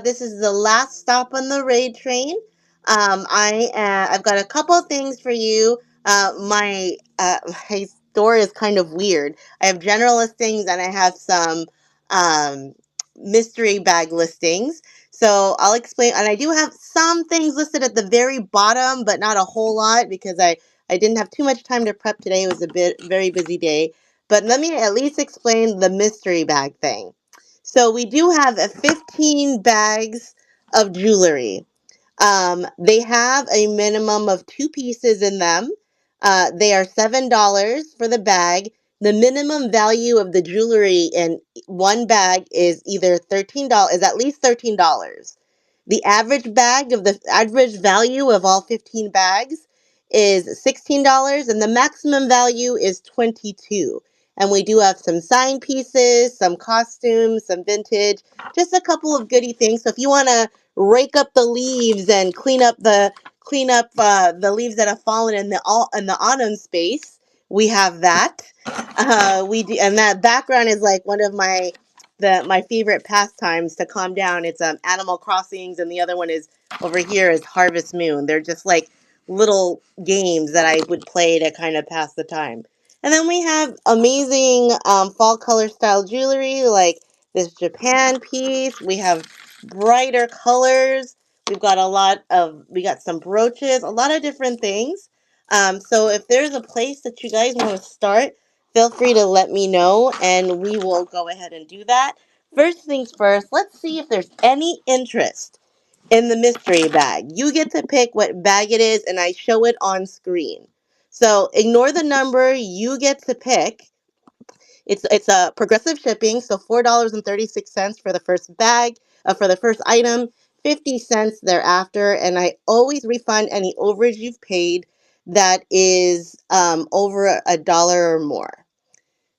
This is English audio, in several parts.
This is the last stop on the raid train. I've got a couple things for you. My store is kind of weird. I have general listings and I have some um, mystery bag listings. So I'll explain. And I do have some things listed at the very bottom, but not a whole lot because I didn't have too much time to prep today. It was a very busy day. But let me at least explain the mystery bag thing. So we do have 15 bags of jewelry. They have a minimum of two pieces in them. They are $7 for the bag. The minimum value of the jewelry in one bag is either $13, is at least $13. The average value of all 15 bags is $16, and the maximum value is 22. And we do have some sign pieces, some costumes, some vintage, just a couple of goody things. So if you want to rake up the leaves and clean up the leaves that have fallen in the autumn space, we have that. We do, and that background is like one of my favorite pastimes to calm down. It's Animal Crossings, and the other one is over here is Harvest Moon. They're just like little games that I would play to kind of pass the time. And then we have amazing fall color style jewelry like this Japan piece. We have brighter colors. We got some brooches, a lot of different things. So if there's a place that you guys want to start, feel free to let me know and we will go ahead and do that. First things first, let's see if there's any interest in the mystery bag. You get to pick what bag it is and I show it on screen. So ignore the number, you get to pick. It's a progressive shipping, so $4.36 for the first bag, for the first item, 50 cents thereafter, and I always refund any overage you've paid that is over $1 or more.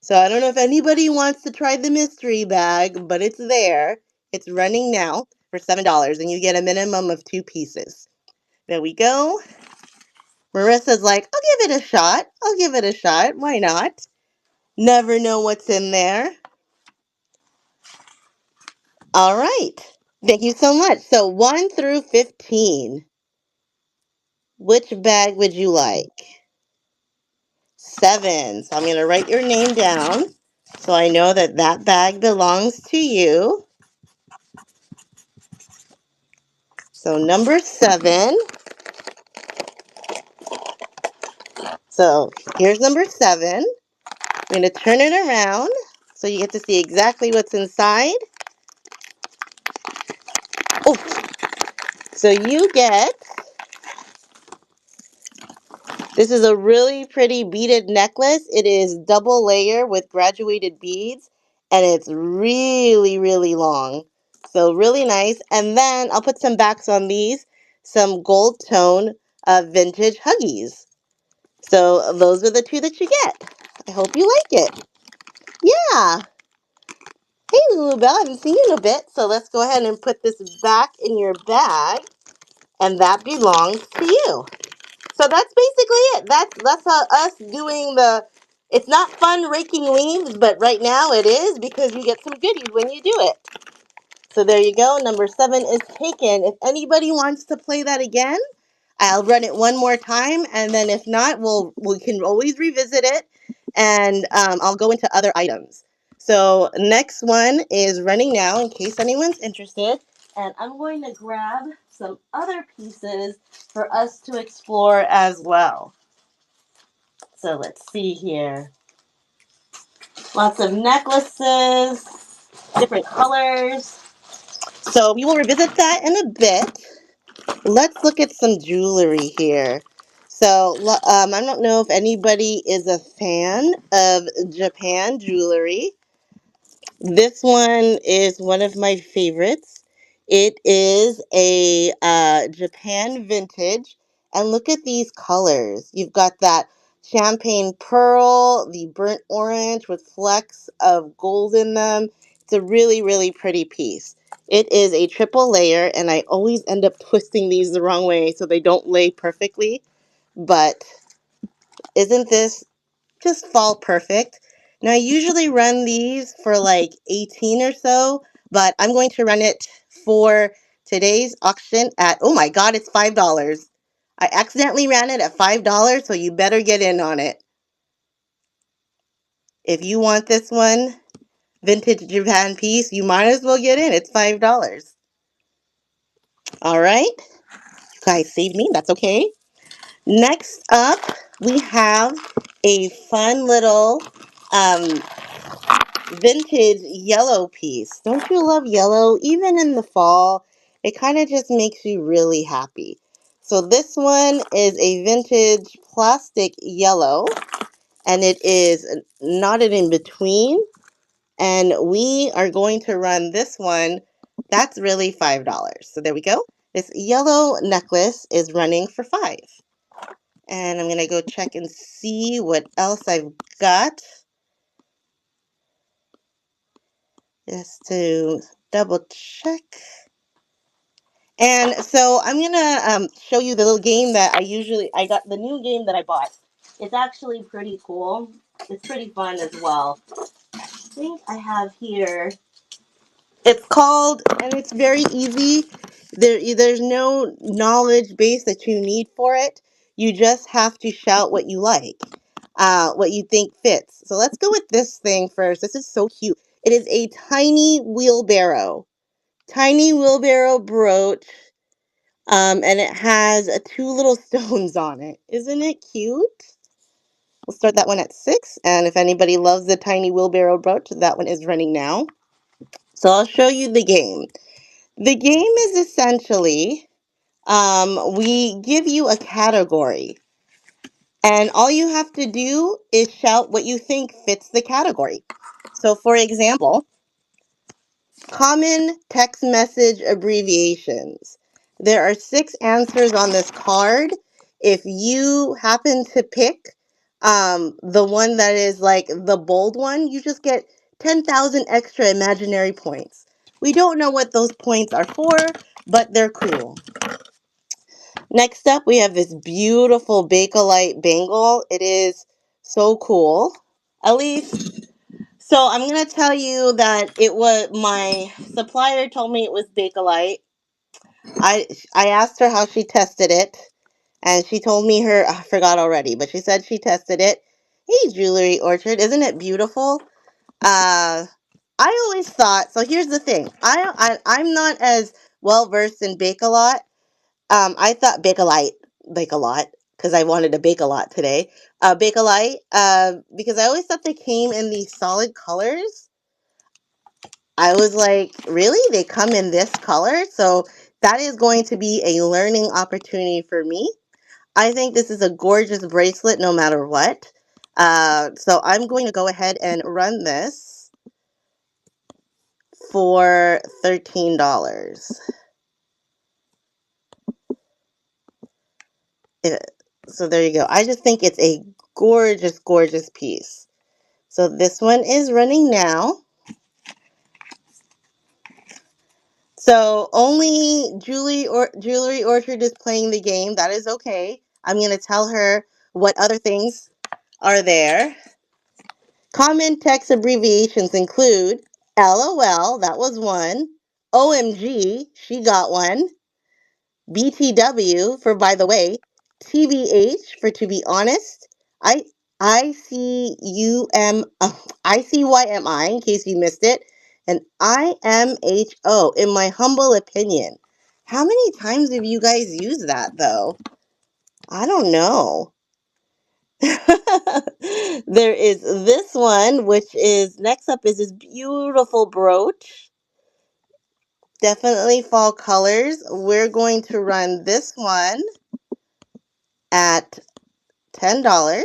So I don't know if anybody wants to try the mystery bag, but it's there. It's running now for $7, and you get a minimum of two pieces. There we go. Marissa's like, I'll give it a shot. I'll give it a shot. Why not? Never know what's in there. All right. Thank you so much. So 1 through 15. Which bag would you like? 7. So I'm going to write your name down so I know that that bag belongs to you. So number 7. So here's number 7. I'm going to turn it around so you get to see exactly what's inside. Oh, so you get, this is a really pretty beaded necklace. It is double layer with graduated beads and it's really, really long. So really nice. And then I'll put some backs on these, some gold tone vintage Huggies. So those are the two that you get. I hope you like it. Yeah. Hey, Lulu Bell, I haven't seen you in a bit, so let's go ahead and put this back in your bag, and that belongs to you. So that's basically it. That's us doing the. It's not fun raking leaves, but right now it is because you get some goodies when you do it. So there you go. Number 7 is taken. If anybody wants to play that again, I'll run it one more time, and then if not, we can always revisit it, and I'll go into other items. So next one is running now, in case anyone's interested, and I'm going to grab some other pieces for us to explore as well. So let's see here. Lots of necklaces, different colors. So we will revisit that in a bit. Let's look at some jewelry here. So, I don't know if anybody is a fan of Japan jewelry. This one is one of my favorites. It is a Japan vintage. And look at these colors. You've got that champagne pearl, the burnt orange with flecks of gold in them. It's a really, really pretty piece. It is a triple layer, and I always end up twisting these the wrong way so they don't lay perfectly. But isn't this just fall perfect? Now, I usually run these for like 18 or so, but I'm going to run it for today's auction at, oh my God, it's $5. I accidentally ran it at $5, so you better get in on it. If you want this one, vintage Japan piece, you might as well get in. It's $5. All right. You guys saved me. That's okay. Next up, we have a fun little um, vintage yellow piece. Don't you love yellow? Even in the fall, it kind of just makes you really happy. So this one is a vintage plastic yellow, and it is knotted in between. And we are going to run this one. That's really $5. So there we go. This yellow necklace is running for 5. And I'm going to go check and see what else I've got, just to double check. And so I'm going to show you the little game that I got the new game that I bought. It's actually pretty cool. It's pretty fun as well. I think I have here. It's called, and it's very easy. There's no knowledge base that you need for it. You just have to shout what you like, what you think fits. So let's go with this thing first. This is so cute. It is a tiny wheelbarrow brooch, and it has two little stones on it. Isn't it cute? We'll start that one at 6. And if anybody loves the tiny wheelbarrow brooch, that one is running now. So I'll show you the game. The game is essentially, we give you a category, and all you have to do is shout what you think fits the category. So, for example, common text message abbreviations. There are 6 answers on this card. If you happen to pick the one that is like the bold one, you just get 10,000 extra imaginary points. We don't know what those points are for, but they're cool. Next up, we have this beautiful Bakelite bangle. It is so cool. At least, so I'm going to tell you that it was, my supplier told me it was Bakelite. I asked her how she tested it, and she told me I forgot already, but she said she tested it. Hey, Jewelry Orchard, isn't it beautiful? I always thought, so here's the thing. I'm not as well versed in Bakelite. I thought bake a lot, because I wanted to bake a lot today. Bakelite, because I always thought they came in these solid colors. I was like, really? They come in this color? So that is going to be a learning opportunity for me. I think this is a gorgeous bracelet no matter what. So I'm going to go ahead and run this for $13. So there you go. I just think it's a gorgeous, gorgeous piece. So this one is running now. So only Jewelry Orchard is playing the game. That is okay. I'm going to tell her what other things are there. Common text abbreviations include LOL, that was one. OMG, she got one. BTW for by the way. TBH for to be honest. I ICYMI in case you missed it. And IMHO in my humble opinion. How many times have you guys used that though? I don't know. There is this one, which is next up is this beautiful brooch. Definitely fall colors. We're going to run this one at $10.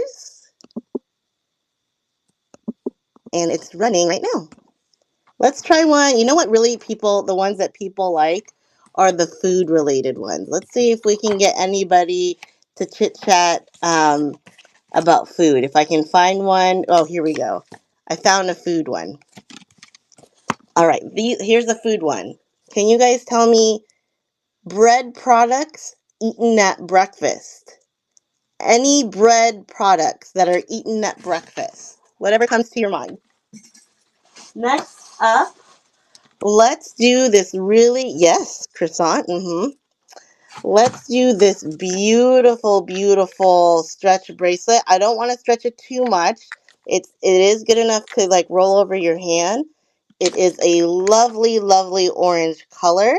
And it's running right now. Let's try one. You know what really the ones that people like are the food related ones. Let's see if we can get anybody to chit chat about food. If I can find one. Oh, here we go. I found a food one. All right, here's the food one. Can you guys tell me bread products eaten at breakfast? Any bread products that are eaten at breakfast? Whatever comes to your mind. Next up, Let's do this really, yes, croissant. Let's do this beautiful, beautiful stretch bracelet. I don't want to stretch it too much. It is good enough to like roll over your hand. It is a lovely, lovely orange color.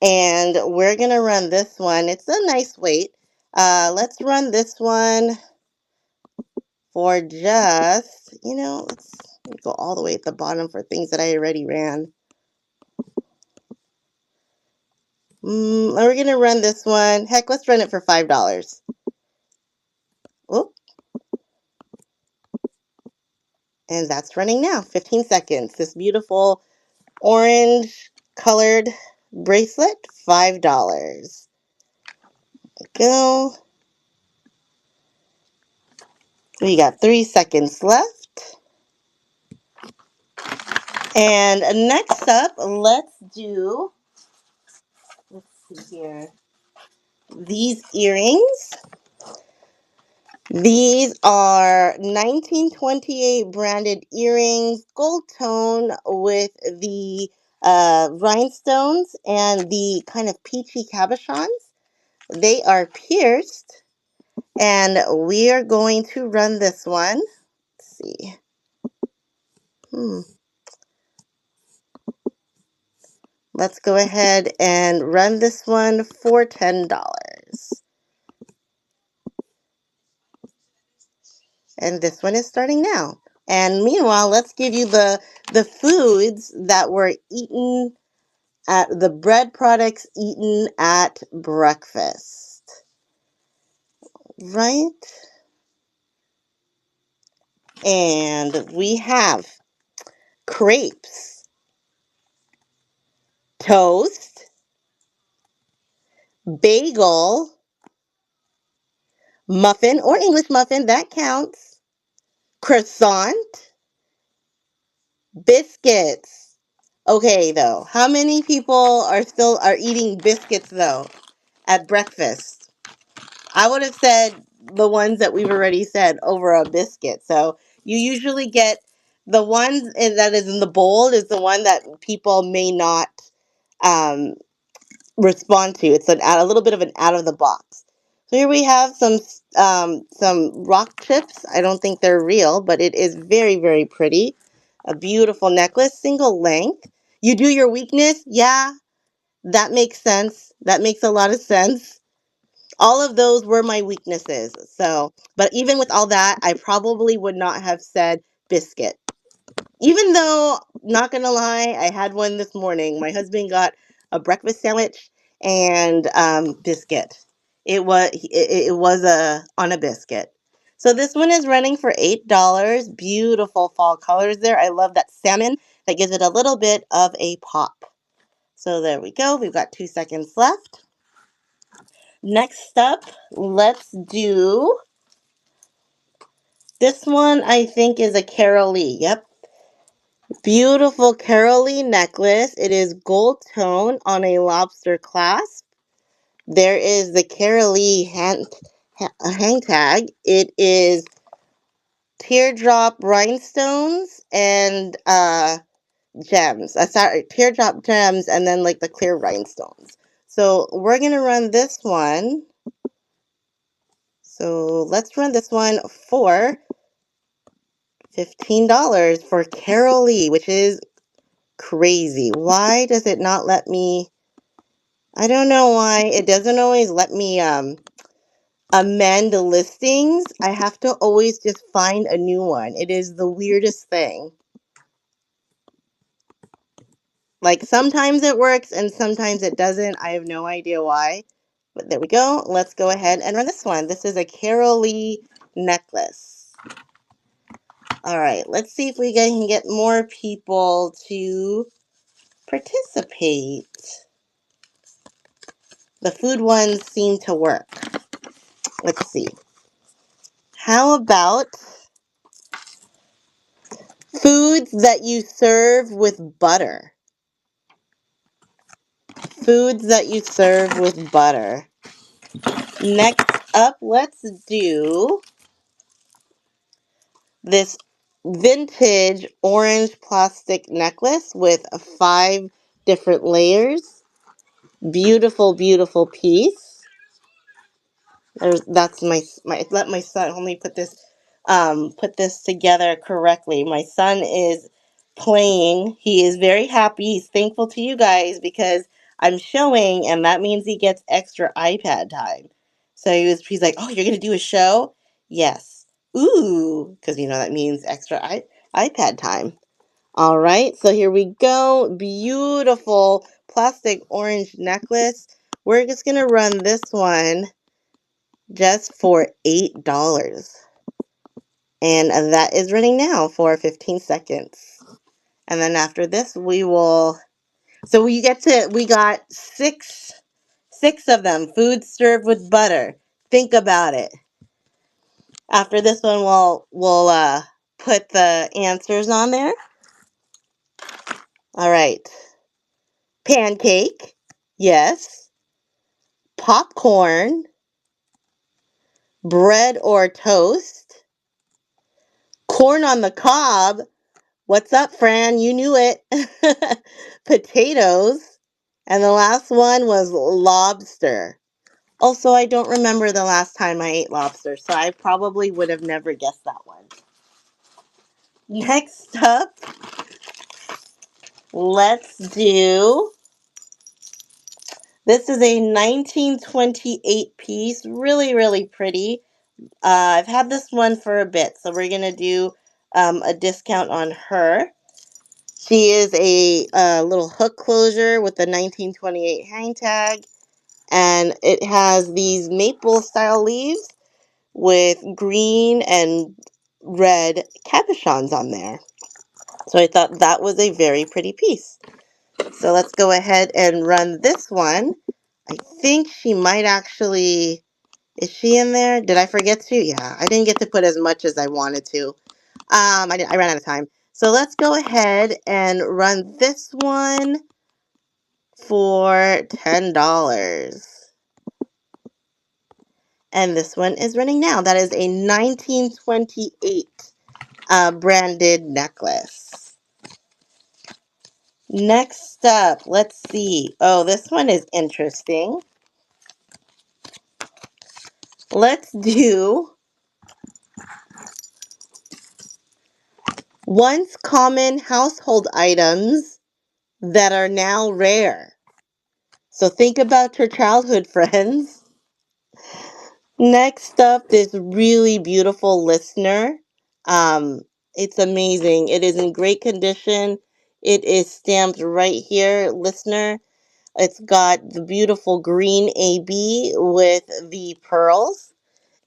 And we're gonna run this one. It's a nice weight. Let's run this one for just, let me go all the way at the bottom for things that I already ran. We're gonna run this one. Heck, let's run it for $5. Oh, and that's running now. 15 seconds. This beautiful orange colored bracelet, $5. Go. We got 3 seconds left. And next up, let's see here, these earrings. These are 1928 branded earrings, gold tone with the rhinestones and the kind of peachy cabochons. They are pierced, and we are going to run this one. Let's see. Let's go ahead and run this one for $10. And this one is starting now. And meanwhile, let's give you the foods that were eaten at the bread products eaten at breakfast. Right? And we have crepes, toast, bagel, muffin or English muffin, that counts, croissant, biscuits. Okay, though, how many people are eating biscuits though at breakfast? I would have said the ones that we've already said over a biscuit. So you usually get the ones that is in the bowl is the one that people may not um, respond to. It's a little bit of an out of the box. So here we have some rock chips. I don't think they're real, but it is very, very pretty. A beautiful necklace, single length. You do your weakness, yeah, that makes sense. That makes a lot of sense. All of those were my weaknesses. So, but even with all that, I probably would not have said biscuit. Even though, not gonna lie, I had one this morning. My husband got a breakfast sandwich and biscuit. It was on a biscuit. So this one is running for $8. Beautiful fall colors there. I love that salmon. That gives it a little bit of a pop. So there we go. We've got 2 seconds left. Next up, let's do this one. I think is a Carolee. Yep. Beautiful Carolee necklace. It is gold tone on a lobster clasp. There is the Carolee hang tag. It is teardrop rhinestones and gems. Sorry, teardrop gems and then like the clear rhinestones. So we're going to run this one. So let's run this one for $15 for Carolee, which is crazy. Why does it not let me? I don't know why. It doesn't always let me amend the listings. I have to always just find a new one. It is the weirdest thing. Like sometimes it works and sometimes it doesn't. I have no idea why. But there we go. Let's go ahead and run this one. This is a Carolee necklace. All right, let's see if we can get more people to participate. The food ones seem to work. Let's see. How about foods that you serve with butter? Foods that you serve with butter. Next up, let's do this vintage orange plastic necklace with 5 different layers. Beautiful, beautiful piece. That's my. Let my son. Let me put this together correctly. My son is playing. He is very happy. He's thankful to you guys because I'm showing, and that means he gets extra iPad time. So he's like, "Oh, you're gonna do a show?" Yes. Ooh, because that means extra iPad time. All right, so here we go. Beautiful plastic orange necklace. We're just gonna run this one just for $8. And that is running now for 15 seconds. And then after this, we got six of them, food served with butter. Think about it. After this one, we'll put the answers on there. All right. Pancake. Yes. Popcorn. Bread or toast. Corn on the cob. What's up, Fran? You knew it. Potatoes. And the last one was lobster. Also, I don't remember the last time I ate lobster, so I probably would have never guessed that one. Next up, let's do. This is a 1928 piece. Really, really pretty. I've had this one for a bit, so we're going to do a discount on her. She is a little hook closure with the 1928 hang tag, and it has these maple style leaves with green and red cabochons on there. So I thought that was a very pretty piece. So let's go ahead and run this one. I think she might actually, is she in there? Did I forget to? Yeah, I didn't get to put as much as I wanted to. I ran out of time. So let's go ahead and run this one for $10. And this one is running now. That is a 1928 branded necklace. Next up, let's see. Oh, this one is interesting. Let's do once common household items that are now rare. So think about your childhood friends. Next up, this really beautiful listener. Um, it's amazing. It is in great condition. It is stamped right here, listener. It's got the beautiful green AB with the pearls.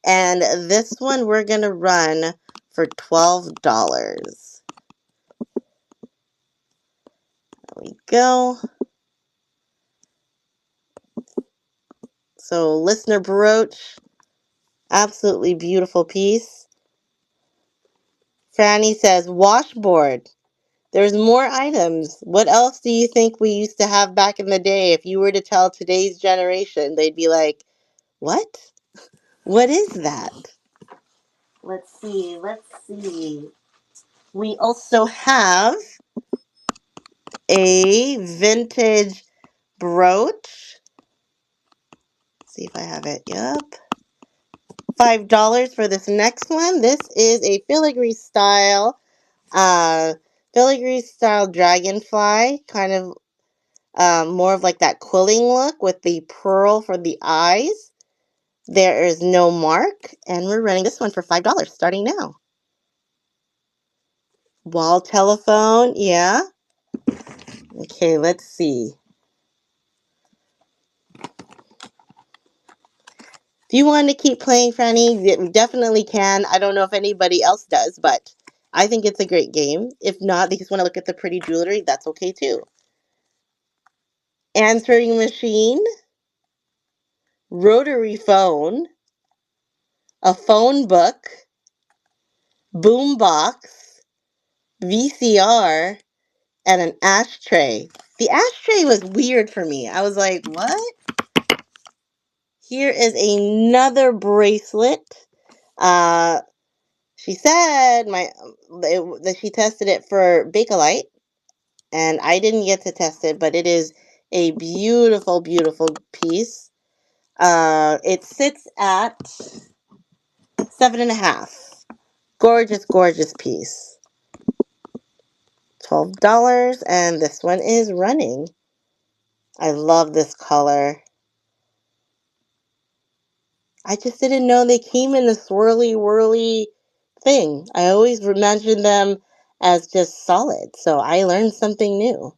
And this one we're going to run for $12. There we go. So, listener brooch, absolutely beautiful piece. Franny says, washboard. There's more items. What else do you think we used to have back in the day? If you were to tell today's generation, they'd be like, what? What is that? Let's see. We also have a vintage brooch. Let's see if I have it. Yep. $5 for this next one. This is a uh, filigree style dragonfly, kind of more of like that quilling look with the pearl for the eyes. There is no mark, and we're running this one for $5 starting now. Wall telephone, yeah. Okay, let's see. If you want to keep playing, Franny, you definitely can. I don't know if anybody else does, but I think it's a great game. If not, they just want to look at the pretty jewelry, that's okay too. Answering machine, rotary phone, a phone book, boombox, VCR, and an ashtray. The ashtray was weird for me. I was like, what? Here is another bracelet. Uh, She said that she tested it for Bakelite, and I didn't get to test it, but it is a beautiful, beautiful piece. It sits at 7.5. Gorgeous, gorgeous piece. $12, and this one is running. I love this color. I just didn't know they came in a swirly, whirly thing. I always imagined them as just solid, so I learned something new.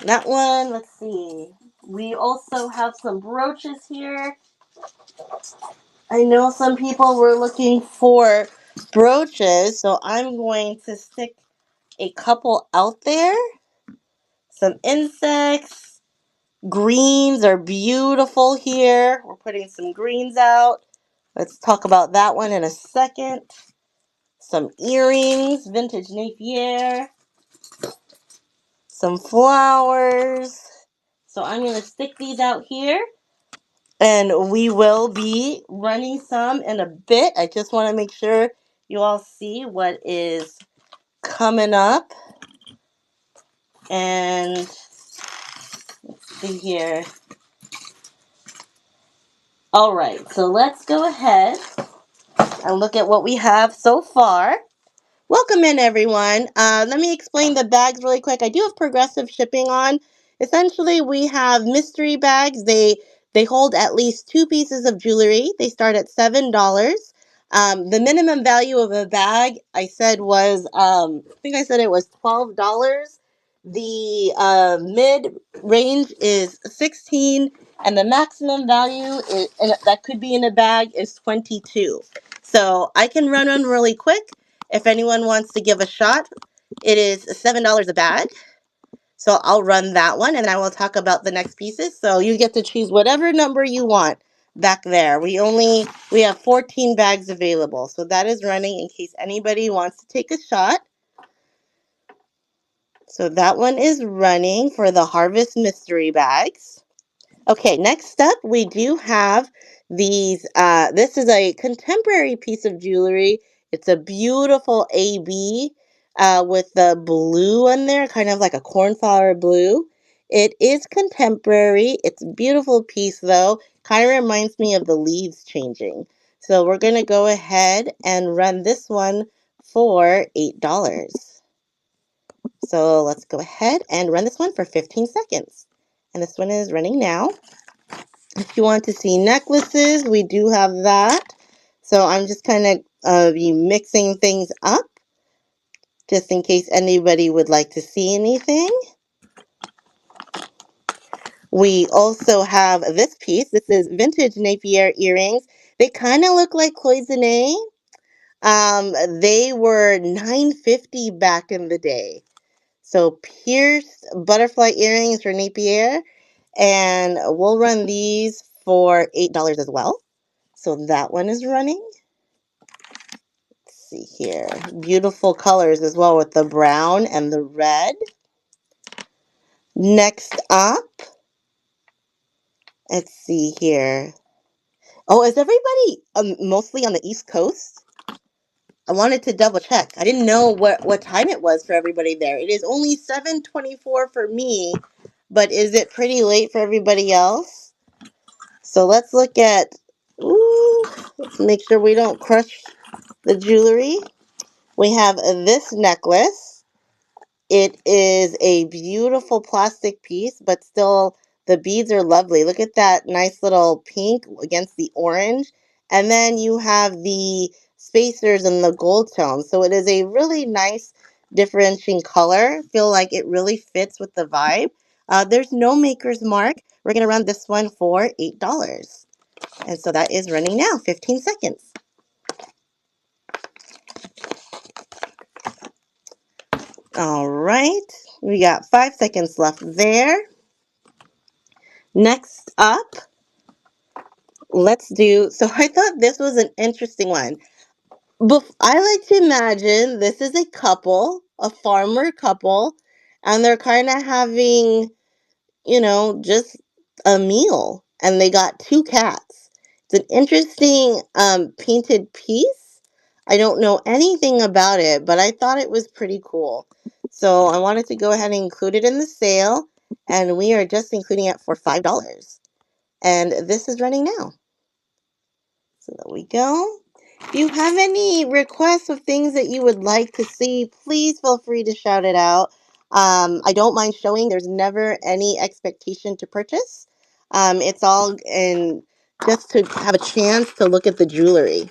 That one, let's see. We also have some brooches here. I know some people were looking for brooches, so I'm going to stick a couple out there. Some insects. Greens are beautiful here. We're putting some greens out. Let's talk about that one in a second. Some earrings, vintage Napier. Some flowers. So I'm going to stick these out here. And we will be running some in a bit. I just want to make sure you all see what is coming up. And let's see here. All right, so let's go ahead and look at what we have so far. Welcome in, everyone. Let me explain the bags really quick. I do have progressive shipping on. Essentially, we have mystery bags. They hold at least 2 pieces of jewelry. They start at $7. The minimum value of a bag, I said was, I think I said it was $12. The mid range is 16, and the maximum value is, and that could be in a bag, is 22. So I can run really quick. If anyone wants to give a shot, it is $7 a bag. So I'll run that one, and I will talk about the next pieces. So you get to choose whatever number you want back there. We have 14 bags available. So that is running in case anybody wants to take a shot. So that one is running for the Harvest Mystery Bags. Okay, next up, we do have these. This is a contemporary piece of jewelry. It's a beautiful AB with the blue on there, kind of like a cornflower blue. It is contemporary. It's a beautiful piece, though. Kind of reminds me of the leaves changing. So we're going to go ahead and run this one for $8. So let's go ahead and run this one for 15 seconds. And this one is running now. If you want to see necklaces, we do have that. So I'm just kind of be mixing things up just in case anybody would like to see anything. We also have this piece. This is vintage Napier earrings. They kind of look like cloisonne. They were $9.50 back in the day. So pierced butterfly earrings for Napier. And we'll run these for $8 as well. So that one is running. Let's see here. Beautiful colors as well with the brown and the red. Next up, let's see here. Oh, is everybody mostly on the East Coast? I wanted to double check. I didn't know what time it was for everybody there. It is only 7:24 for me, but is it pretty late for everybody else? So let's look at, let's make sure we don't crush the jewelry. We have this necklace. It is a beautiful plastic piece, but still the beads are lovely. Look at that nice little pink against the orange. And then you have the spacers and the gold tone. So it is a really nice differentiating color. Feel like it really fits with the vibe. There's no maker's mark. We're going to run this one for $8. And so that is running now, 15 seconds. All right, we got 5 seconds left there. Next up, let's do, so I thought this was an interesting one. I like to imagine this is a couple, a farmer couple, and they're kind of having, just a meal, and they got 2 cats. It's an interesting painted piece. I don't know anything about it, but I thought it was pretty cool. So I wanted to go ahead and include it in the sale, and we are just including it for $5. And this is running now. So there we go. If you have any requests of things that you would like to see, please feel free to shout it out. I don't mind showing. There's never any expectation to purchase. It's all in just to have a chance to look at the jewelry.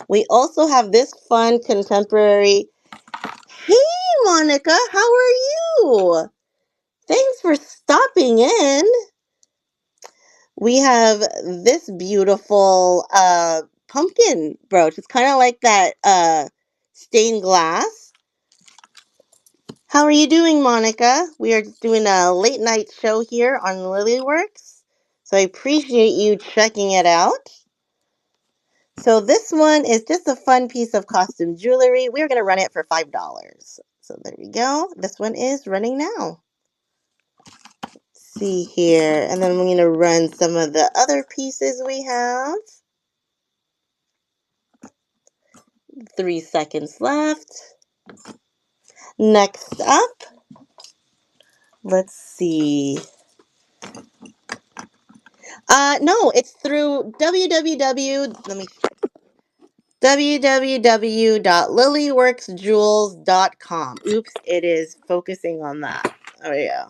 We also have this fun contemporary. Hey, Monica, how are you? Thanks for stopping in. We have this beautiful pumpkin brooch. It's kind of like that stained glass. How are you doing, Monica? We are doing a late night show here on Lilyworks. So I appreciate you checking it out. So this one is just a fun piece of costume jewelry. We're going to run it for $5. So there we go. This one is running now. See here. And then I'm going to run some of the other pieces we have. 3 seconds left. Next up, let's see. No, it's through www.lilyworksjewels.com. Oops, it is focusing on that. Oh yeah.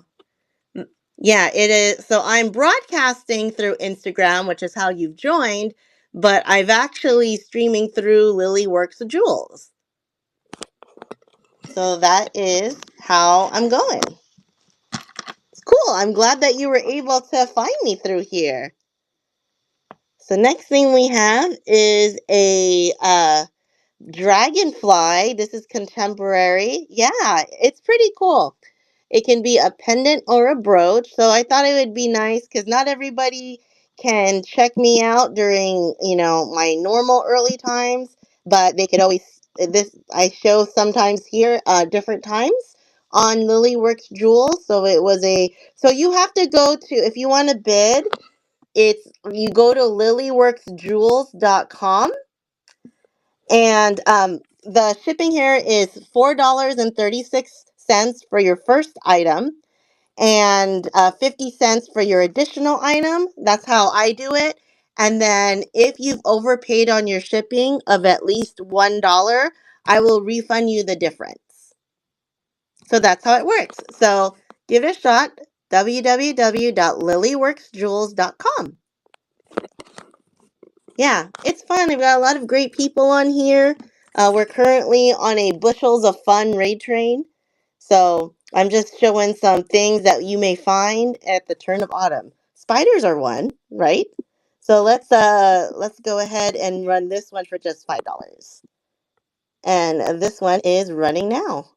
Yeah, it is. So I'm broadcasting through Instagram, which is how you've joined, but I've actually streaming through Lilyworks Jewels. So that is how I'm going. It's cool. I'm glad that you were able to find me through here. So next thing we have is a dragonfly. This is contemporary. Yeah, it's pretty cool. It can be a pendant or a brooch. So I thought it would be nice because not everybody can check me out during, my normal early times, but they could always I show sometimes here different times on Lilyworks Jewels. So you have to go to, if you want to bid, you go to lilyworksjewels.com, and the shipping here is $4.36 for your first item, and 50 cents for your additional item. That's how I do it. And then if you've overpaid on your shipping of at least $1, I will refund you the difference. So that's how it works. So give it a shot. www.lilyworksjewels.com. Yeah, it's fun. We've got a lot of great people on here. We're currently on a Bushels of Fun raid train. So I'm just showing some things that you may find at the turn of autumn. Spiders are one, right? So let's go ahead and run this one for just $5. And this one is running now.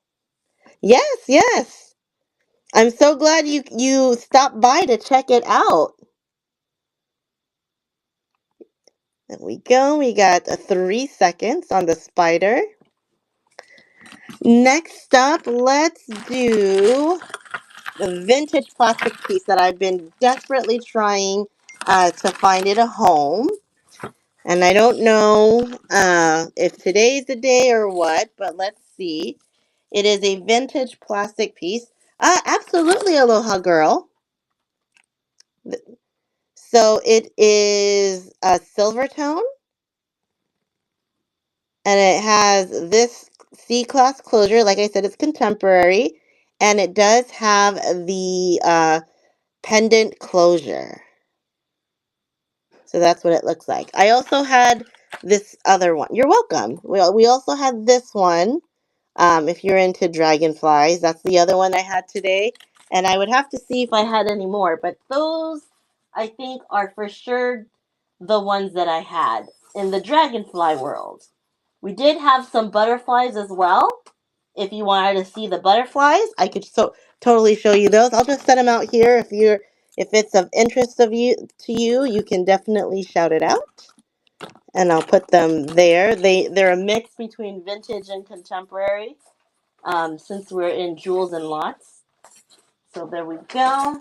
Yes, yes. I'm so glad you stopped by to check it out. There we go. We got 3 seconds on the spider. Next up, let's do the vintage plastic piece that I've been desperately trying to find it a home. And I don't know if today's the day or what, but let's see. It is a vintage plastic piece. Absolutely, Aloha Girl. So it is a silver tone, and it has this C-class closure. Like I said, it's contemporary, and it does have the pendant closure. So that's what it looks like. I also had this other one. You're welcome. We also had this one. If you're into dragonflies, that's the other one I had today. And I would have to see if I had any more. But those, I think, are for sure the ones that I had in the dragonfly world. We did have some butterflies as well. If you wanted to see the butterflies, I could totally show you those. I'll just set them out here. If it's of interest to you, you can definitely shout it out. And I'll put them there. They're a mix between vintage and contemporary. Since we're in jewels and lots. So there we go.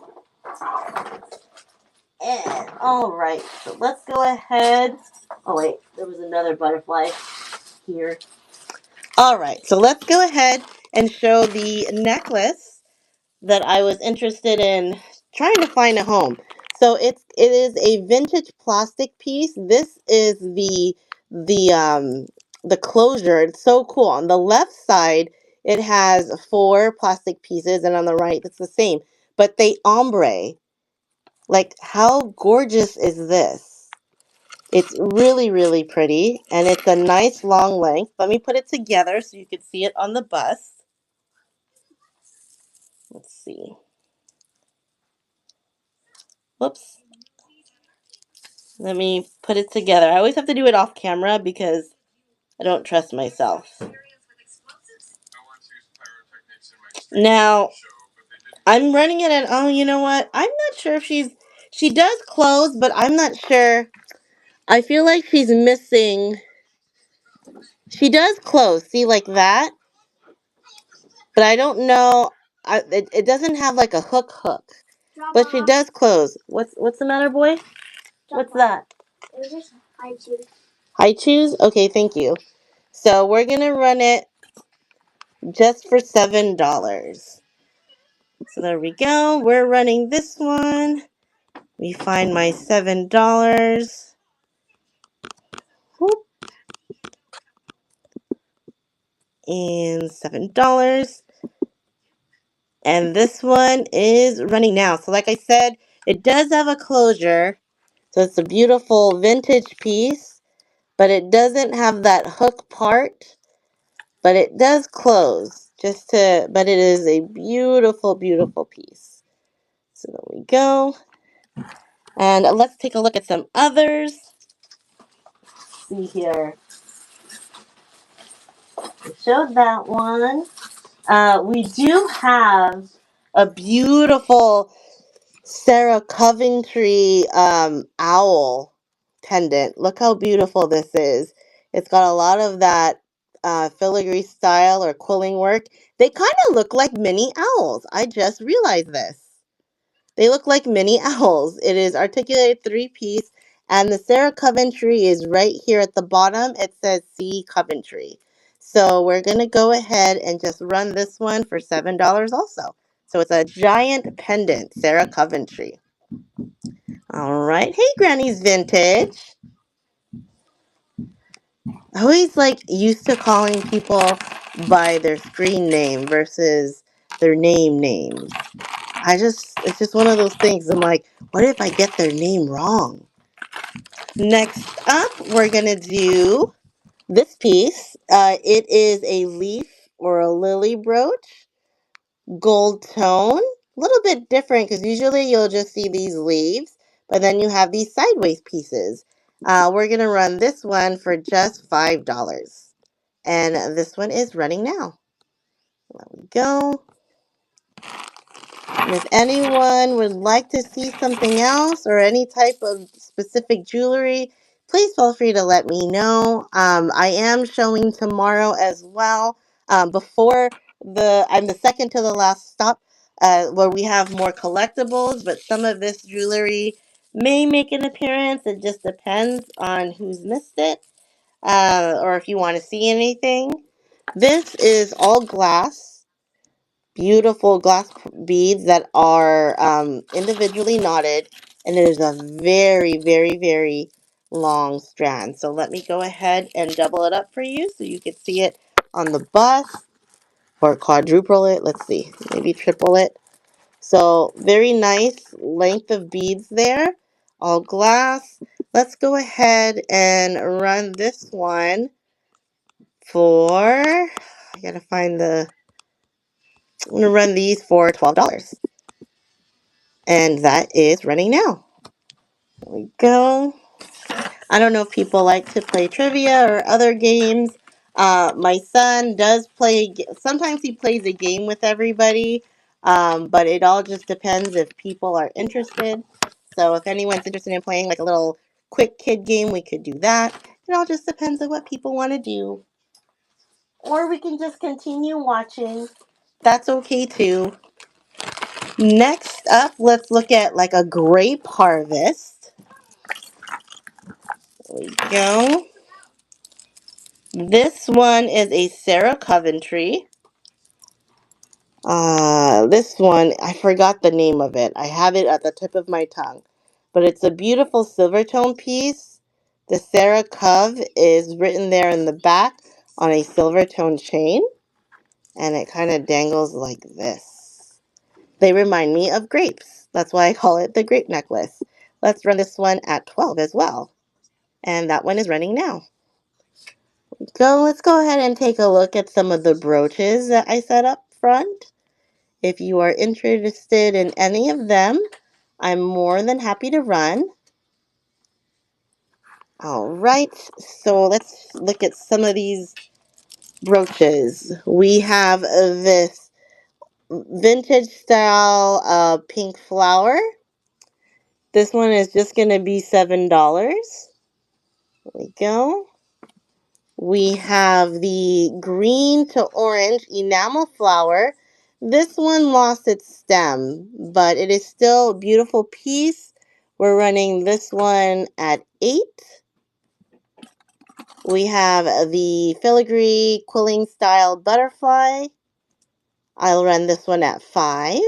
And all right, so let's go ahead. Oh wait, there was another butterfly here. All right, so let's go ahead and show the necklace that I was interested in trying to find a home. So it is a vintage plastic piece. This is the closure. It's so cool. On the left side, it has four plastic pieces, and on the right, it's the same. But they ombre. Like, how gorgeous is this? It's really, really pretty, and it's a nice long length. Let me put it together so you can see it on the bust. Let's see. Whoops. Let me put it together. I always have to do it off camera because I don't trust myself. Now, I'm running it at, oh, you know what? I'm not sure if she does close, but I'm not sure. I feel like she's missing. She does close, see, like that, but I don't know. It doesn't have like a hook, but she does close. What's the matter, boy? What's that? It was just high choose. High choose? Okay, thank you. So we're gonna run it just for $7. So there we go. We're running this one. We find my $7. Whoop. And $7. And this one is running now. So like I said, it does have a closure. So it's a beautiful vintage piece, but it doesn't have that hook part, but it does close but it is a beautiful, beautiful piece. So there we go. And let's take a look at some others. Let's see here. We showed that one. We do have a beautiful Sarah Coventry owl pendant. Look how beautiful this is. It's got a lot of that filigree style or quilling work. They kind of look like mini owls. I just realized this. They look like mini owls. It is articulated three-piece, and the Sarah Coventry is right here at the bottom. It says C Coventry. So we're going to go ahead and just run this one for $7 also. So it's a giant pendant, Sarah Coventry. All right. Hey, Granny's Vintage. I always used to calling people by their screen name versus their names. It's just one of those things. I'm like, what if I get their name wrong? Next up, we're going to do this piece. It is a leaf or a lily brooch, gold tone. A little bit different because usually you'll just see these leaves, but then you have these sideways pieces. We're going to run this one for just $5. And this one is running now. There we go. And if anyone would like to see something else or any type of specific jewelry, please feel free to let me know. I am showing tomorrow as well. I'm the second to the last stop where we have more collectibles, but some of this jewelry may make an appearance. It just depends on who's missed it or if you want to see anything. This is all glass. Beautiful glass beads that are individually knotted, and it is a very, very, very long strand. So let me go ahead and double it up for you so you can see it on the bust, or quadruple it. Let's see, maybe triple it. So very nice length of beads there, all glass. Let's go ahead and run this one for, I gotta find I'm going to run these for $12. And that is running now. There we go. I don't know if people like to play trivia or other games. My son does play, sometimes he plays a game with everybody, but it all just depends if people are interested. So if anyone's interested in playing like a little quick kid game, we could do that. It all just depends on what people want to do. Or we can just continue watching. That's okay too. Next up, let's look at like a grape harvest. There we go. This one is a Sarah Coventry. This one, I forgot the name of it. I have it at the tip of my tongue. But it's a beautiful silver tone piece. The Sarah Cove is written there in the back on a silver tone chain. And it kind of dangles like this. They remind me of grapes. That's why I call it the grape necklace. Let's run this one at 12 as well. And that one is running now. So let's go ahead and take a look at some of the brooches that I set up front. If you are interested in any of them, I'm more than happy to run. All right, so let's look at some of these brooches. We have this vintage style pink flower. This one is just going to be $7. There we go. We have the green to orange enamel flower. This one lost its stem, but it is still a beautiful piece. We're running this one at 8. We have the filigree quilling style butterfly. I'll run this one at 5.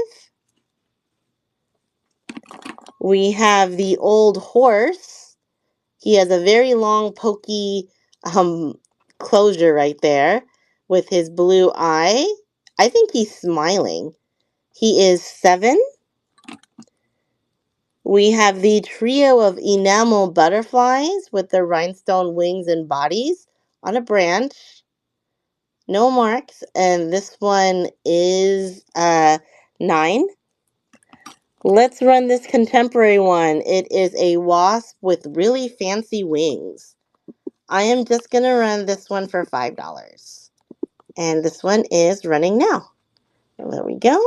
We have the old horse. He has a very long, pokey closure right there with his blue eye. I think he's smiling. He is 7. We have the trio of enamel butterflies with their rhinestone wings and bodies on a branch. No marks. And this one is 9. Let's run this contemporary one. It is a wasp with really fancy wings. I am just going to run this one for $5. And this one is running now. There we go.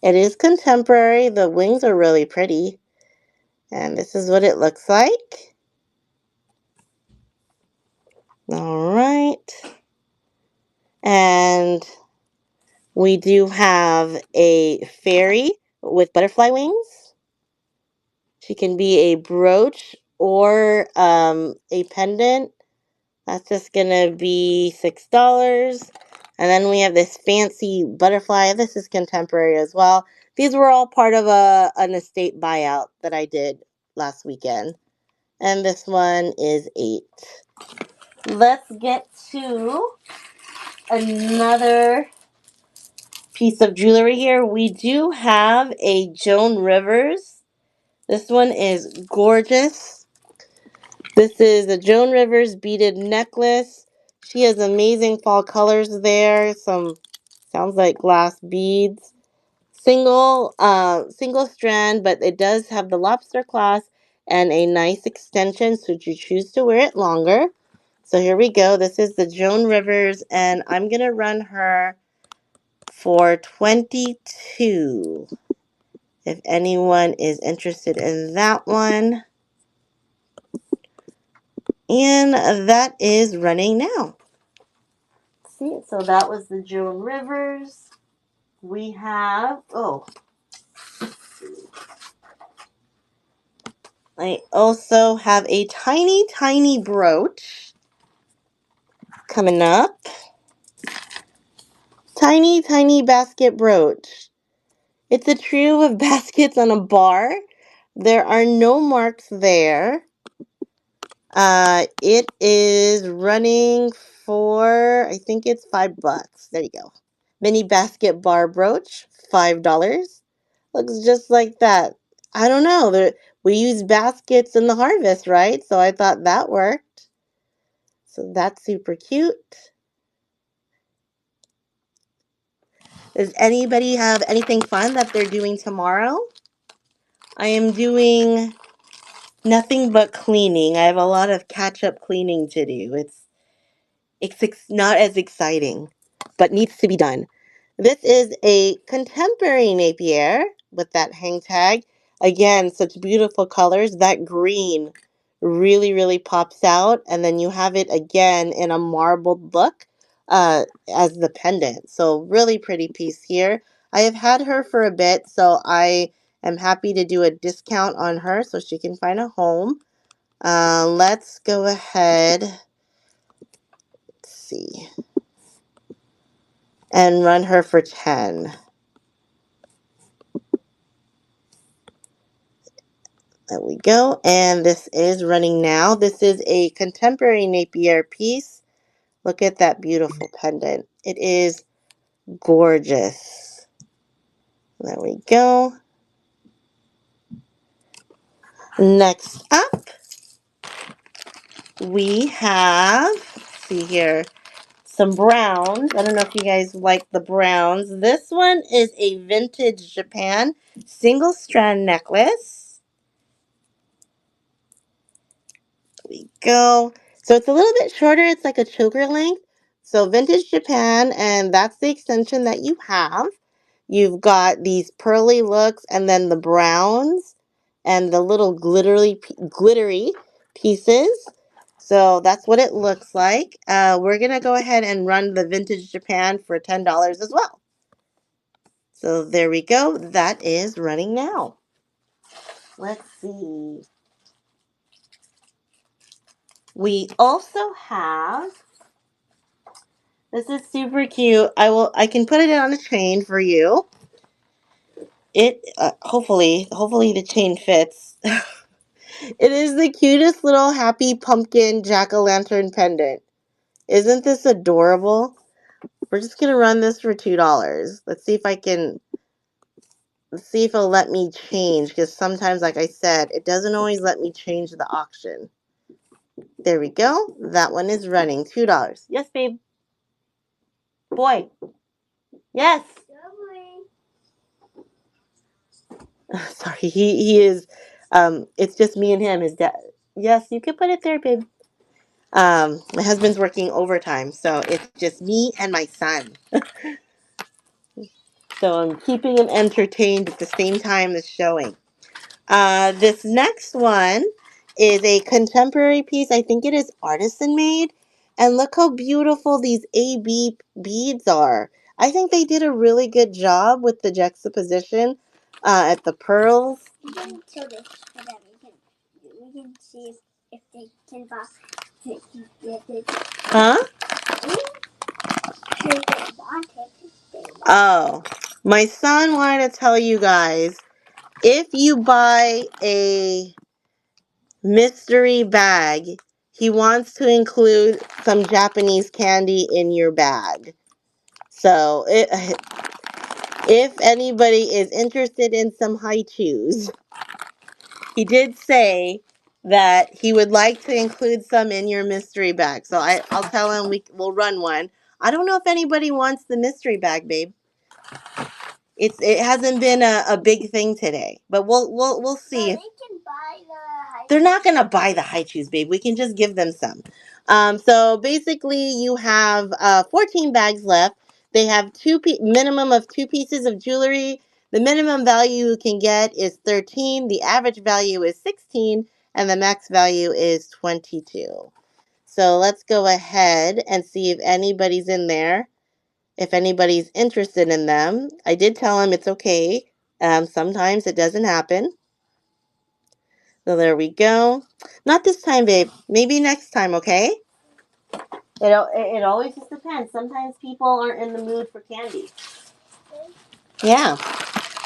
It is contemporary. The wings are really pretty. And this is what it looks like. All right. And we do have a fairy with butterfly wings. She can be a brooch or a pendant. That's just going to be $6. And then we have this fancy butterfly. This is contemporary as well. These were all part of an estate buyout that I did last weekend. And this one is 8. Let's get to another piece of jewelry here. We do have a Joan Rivers. This one is gorgeous. This is a Joan Rivers beaded necklace. She has amazing fall colors there. Some sounds like glass beads. Single strand, but it does have the lobster clasp and a nice extension should you choose to wear it longer. So here we go. This is the Joan Rivers, and I'm going to run her for 22. If anyone is interested in that one. And that is running now. See, so that was the Joan Rivers. We have, I also have a tiny, tiny brooch coming up. Tiny, tiny basket brooch. It's a trio of baskets on a bar. There are no marks there. It is running for, I think it's $5. There you go. Mini basket bar brooch, $5. Looks just like that. I don't know. We use baskets in the harvest, right? So I thought that worked. So that's super cute. Does anybody have anything fun that they're doing tomorrow? I am doing nothing but cleaning. I have a lot of catch-up cleaning to do. It's not as exciting, but needs to be done. This is a contemporary Napier with that hang tag. Again, such beautiful colors. That green really, really pops out. And then you have it again in a marbled look as the pendant. So really pretty piece here. I have had her for a bit, so I am happy to do a discount on her so she can find a home. Let's go ahead, let's see, and run her for 10. There we go. And this is running now. This is a contemporary Napier piece. Look at that beautiful pendant. It is gorgeous. There we go. Next up, we have, let's see here, some browns. I don't know if you guys like the browns. This one is a vintage Japan single strand necklace. There we go. So it's a little bit shorter. It's like a choker length. So vintage Japan, and that's the extension that you have. You've got these pearly looks and then the browns and the little glittery pieces. So that's what it looks like. We're going to go ahead and run the vintage Japan for $10 as well. So there we go. That is running now. Let's see. We also have, this is super cute. I can put it on a chain for you. It hopefully the chain fits. It is the cutest little happy pumpkin jack-o'-lantern pendant. Isn't this adorable? We're just going to run this for $2. Let's see if it'll let me change, because sometimes, like I said, it doesn't always let me change the auction. There we go. That one is running $2. Yes, babe. Boy. Yes. Sorry, he is, it's just me and him, his dad. Yes, you can put it there, babe. My husband's working overtime, so it's just me and my son. So I'm keeping him entertained at the same time as showing. This next one is a contemporary piece. I think it is artisan made. And look how beautiful these AB beads are. I think they did a really good job with the juxtaposition at the pearls. We can show this so that we can see if they can buy. Huh? Oh, my son wanted to tell you guys, if you buy a mystery bag, he wants to include some Japanese candy in your bag. So if anybody is interested in some haichus, he did say that he would like to include some in your mystery bag. So I'll tell him we'll run one. I don't know if anybody wants the mystery bag, babe. It hasn't been a big thing today, but we'll see. They can buy the. They're not gonna buy the haichus, babe. We can just give them some. So basically, you have 14 bags left. They have minimum of 2 pieces of jewelry. The minimum value you can get is 13. The average value is 16, and the max value is 22. So let's go ahead and see if anybody's in there. If anybody's interested in them. I did tell him it's okay. Sometimes it doesn't happen. So there we go. Not this time, babe. Maybe next time, okay? It always just depends. Sometimes people aren't in the mood for candy. Yeah.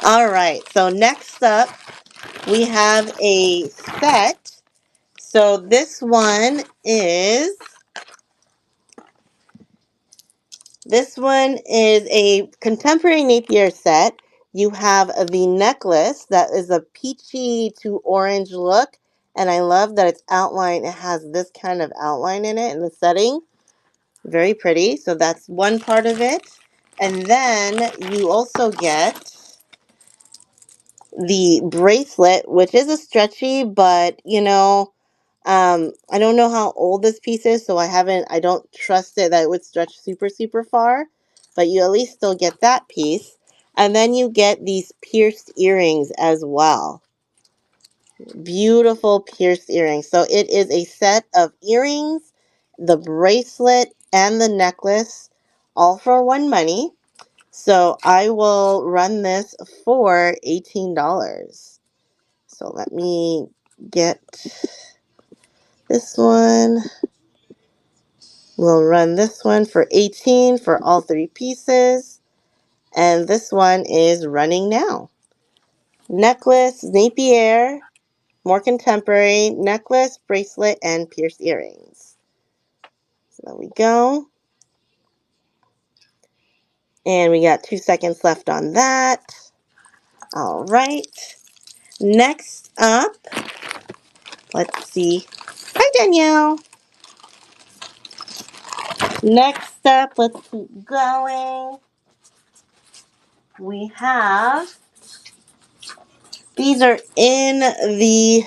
All right. So next up, we have a set. So this one is a contemporary Napier set. You have the necklace that is a peachy to orange look. And I love that it's outlined. It has this kind of outline in it in the setting. Very pretty. So that's one part of it. And then you also get the bracelet, which is a stretchy, but I don't know how old this piece is, so I don't trust it that it would stretch super, super far, but you at least still get that piece. And then you get these pierced earrings as well. Beautiful pierced earrings. So it is a set of earrings, the bracelet, and the necklace, all for $1. So I will run this for $18. So let me get this one. We'll run this one for 18 for all three pieces. And this one is running now. Necklace, Napier, more contemporary, necklace, bracelet, and pierced earrings. So there we go. And we got 2 seconds left on that. All right. Next up, let's see. Hi, Danielle. Next up, let's keep going. We have, these are in the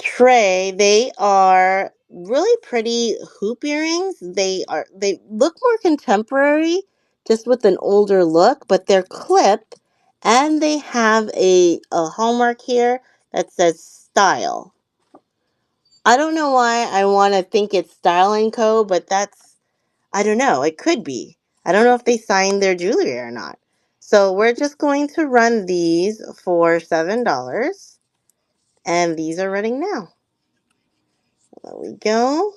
tray. They are really pretty hoop earrings. They look more contemporary, just with an older look, but they're clipped and they have a hallmark here that says style. I don't know why I want to think it's Style & Co, but I don't know. It could be. I don't know if they signed their jewelry or not. So we're just going to run these for $7. And these are running now. There we go.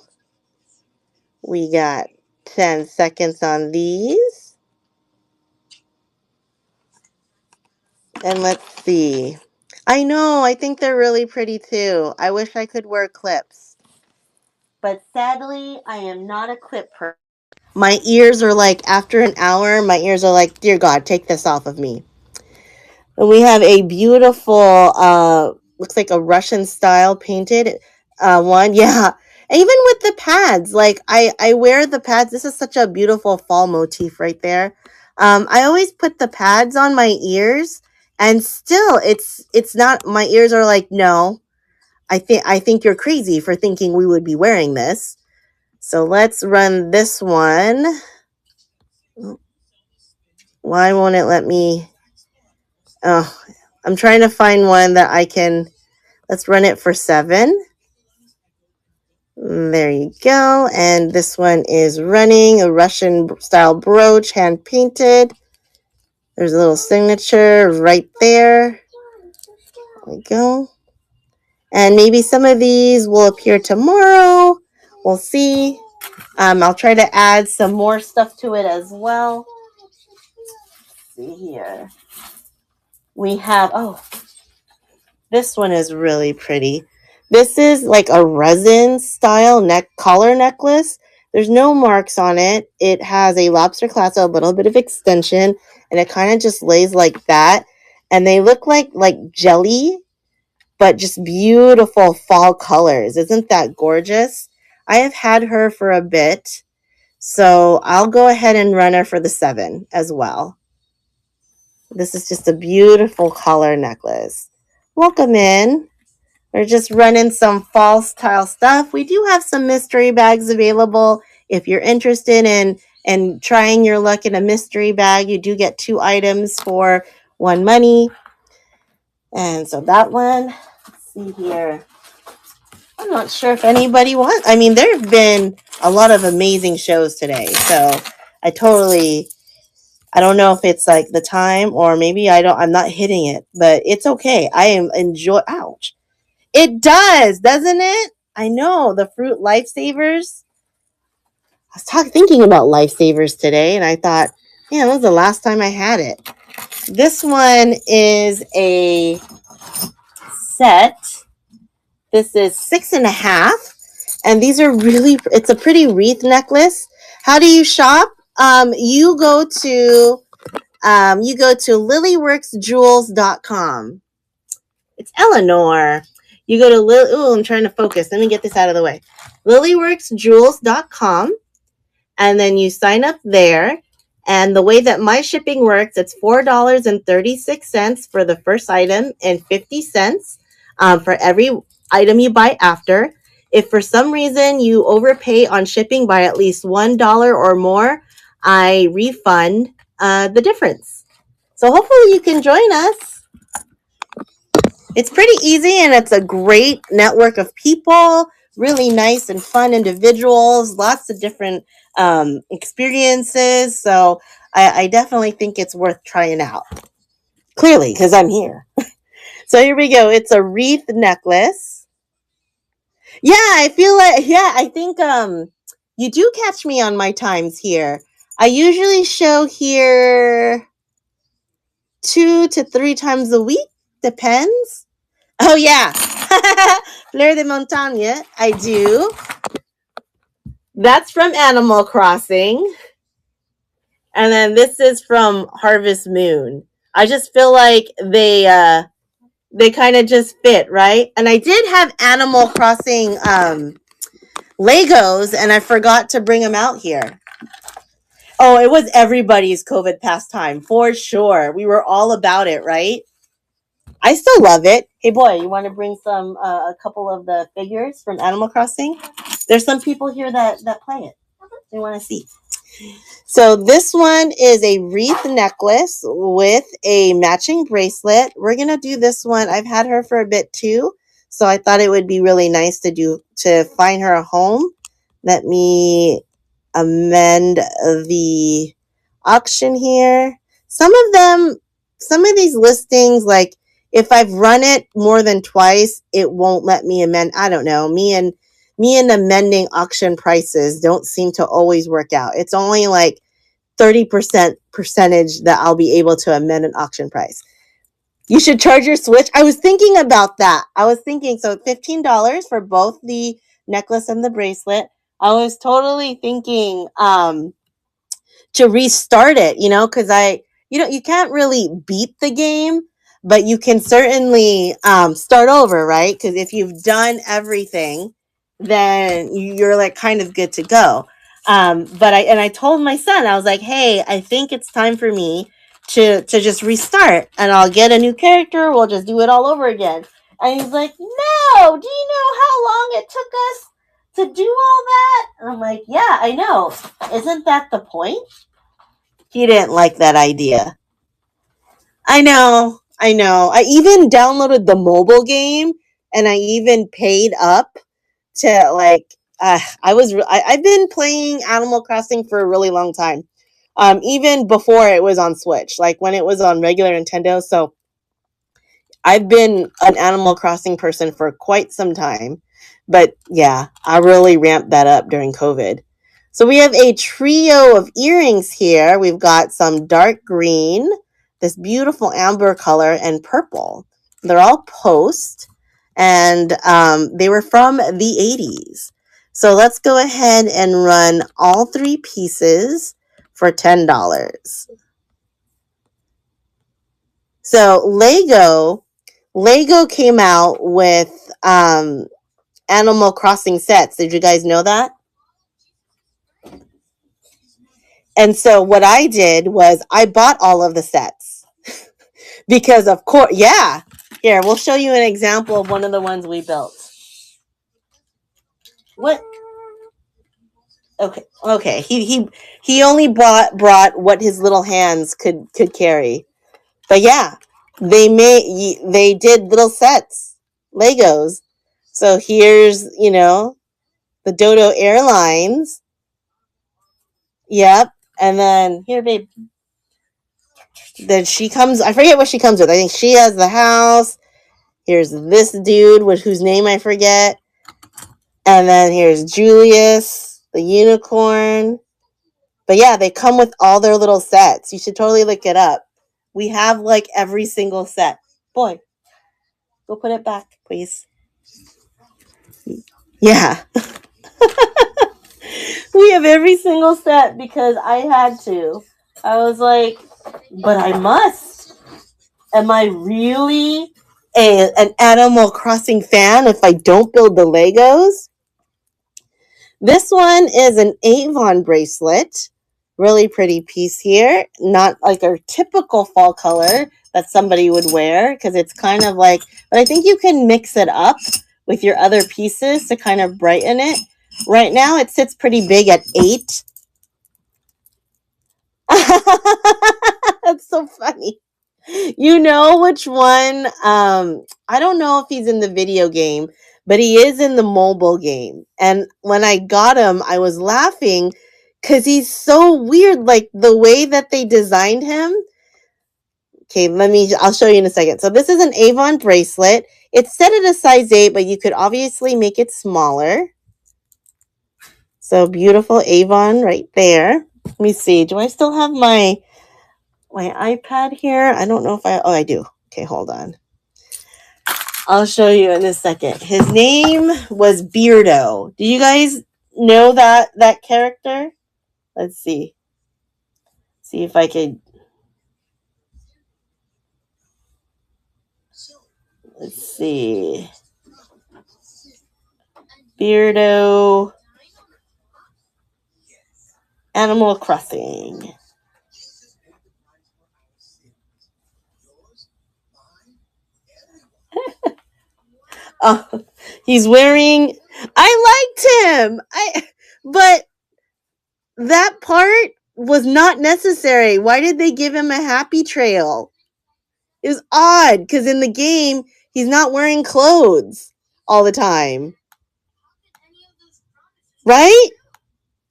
We got 10 seconds on these. And let's see. I know, I think they're really pretty too. I wish I could wear clips. But sadly, I am not a clip person. My ears are like, after an hour, my ears are like, dear God, take this off of me. And we have a beautiful, looks like a Russian style painted one. Yeah. And even with the pads, like I wear the pads. This is such a beautiful fall motif right there. I always put the pads on my ears, and still it's not, my ears are like, no, I think you're crazy for thinking we would be wearing this. So let's run this one. Why won't it let me? Oh, I'm trying to find one that I can. Let's run it for 7. There you go. And this one is running a Russian style brooch, hand painted. There's a little signature right there. There we go. And maybe some of these will appear tomorrow. We'll see. I'll try to add some more stuff to it as well. Let's see here. We have, this one is really pretty. This is like a resin style collar necklace. There's no marks on it. It has a lobster clasp, a little bit of extension, and it kind of just lays like that. And they look like jelly, but just beautiful fall colors. Isn't that gorgeous? I have had her for a bit, so I'll go ahead and run her for the 7 as well. This is just a beautiful collar necklace. Welcome in. We're just running some fall style stuff. We do have some mystery bags available. If you're interested in trying your luck in a mystery bag, you do get 2 items for 1 money. And so that one, let's see here. I'm not sure if anybody wants. I mean, there have been a lot of amazing shows today. So I don't know if it's like the time, or maybe I'm not hitting it, but it's okay. I am ouch. It does, doesn't it? I know, the fruit lifesavers. I was thinking about lifesavers today, and I thought, yeah, that was the last time I had it. This one is a set. This is 6.5, and these are really. It's a pretty wreath necklace. How do you shop? You go to lilyworksjewels.com. It's Eleanor. You go to I'm trying to focus. Let me get this out of the way. lilyworksjewels.com, and then you sign up there. And the way that my shipping works, it's $4.36 for the first item and 50 cents for every item you buy after. If for some reason you overpay on shipping by at least $1 or more, I refund the difference. So hopefully you can join us. It's pretty easy, and it's a great network of people, really nice and fun individuals, lots of different experiences. So I definitely think it's worth trying out. Clearly, because I'm here. So here we go. It's a wreath necklace. Yeah, I feel like I think you do catch me on my times here. I usually show here 2 to 3 times a week. Depends. Oh yeah. Fleur de Montagne. I do. That's from Animal Crossing. And then this is from Harvest Moon. I just feel like they kind of just fit, right? And I did have Animal Crossing Legos, and I forgot to bring them out here. Oh, it was everybody's COVID pastime for sure. We were all about it, right? I still love it. Hey, boy, you want to bring some a couple of the figures from Animal Crossing? There's some people here that play it. They want to see. So this one is a wreath necklace with a matching bracelet. We're gonna do this one. I've had her for a bit too, so I thought it would be really nice to find her a home. Let me amend the auction here. Some of these listings, like if I've run it more than twice, it won't let me amend. I don't know. Me and amending auction prices don't seem to always work out. It's only like 30% that I'll be able to amend an auction price. You should charge your Switch. I was thinking about that. I was thinking, so $15 for both the necklace and the bracelet. I was totally thinking to restart it, because you can't really beat the game, but you can certainly start over, right? Because if you've done everything, then you're like kind of good to go. But I told my son, I was like, hey, I think it's time for me to just restart, and I'll get a new character. We'll just do it all over again. And he's like, no, do you know how long it took us to do all that? And I'm like, yeah, I know. Isn't that the point? He didn't like that idea. I know. I know. I even downloaded the mobile game, and I even paid up to like I've been playing Animal Crossing for a really long time. Even before it was on Switch, like when it was on regular Nintendo. So I've been an Animal Crossing person for quite some time. But yeah, I really ramped that up during COVID. So we have a trio of earrings here. We've got some dark green, this beautiful amber color, and purple. They're all post, and they were from the 80s. So let's go ahead and run all three pieces for $10. So Lego came out with Animal Crossing sets. Did you guys know that? And so what I did was I bought all of the sets because of course, yeah. Here, we'll show you an example of one of the ones we built. What? Okay, okay. He only brought what his little hands could carry. But yeah, they did little sets, Legos. So here's, the Dodo Airlines. Yep. And then here, babe. Then she comes. I forget what she comes with. I think she has the house. Here's this dude with whose name I forget. And then here's Julius, the unicorn. But yeah, they come with all their little sets. You should totally look it up. We have like every single set. Boy, go put it back, please. Yeah. We have every single set because I had to. I was like, but I must. Am I really an Animal Crossing fan if I don't build the Legos? This one is an Avon bracelet. Really pretty piece here. Not like a typical fall color that somebody would wear because it's kind of like, but I think you can mix it up with your other pieces to kind of brighten it. Right now it sits pretty big at 8. That's so funny. You know which one? I don't know if he's in the video game, but he is in the mobile game. And when I got him, I was laughing because he's so weird. Like the way that they designed him. Okay, I'll show you in a second. So this is an Avon bracelet. It's set at a size 8, but you could obviously make it smaller. So beautiful Avon right there. Let me see. Do I still have my iPad here? I don't know if I. Oh, I do. Okay, hold on. I'll show you in a second. His name was Beardo. Do you guys know that character? Let's see. See if I could. Let's see. Beardo. Animal Crossing. Oh, he's wearing. I liked him. But that part was not necessary. Why did they give him a happy trail? It was odd because in the game he's not wearing clothes all the time, right?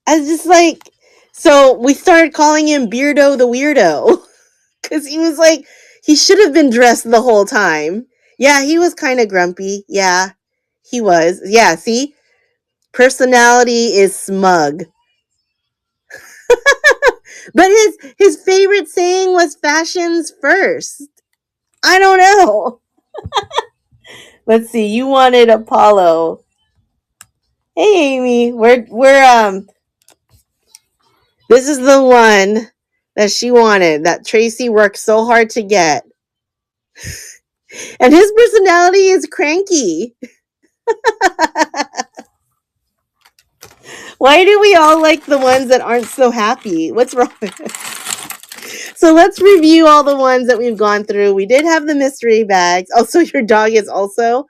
I was just like, so we started calling him Beardo the Weirdo because he was like, he should have been dressed the whole time. Yeah, he was kind of grumpy. Yeah, he was. Yeah, see, personality is smug. But his favorite saying was "fashions first." I don't know. Let's see. You wanted Apollo. Hey, Amy. We're. This is the one that she wanted. That Tracy worked so hard to get, and his personality is cranky. Why do we all like the ones that aren't so happy? What's wrong with it? So let's review all the ones that we've gone through. We did have the mystery bags. Also, your dog is also.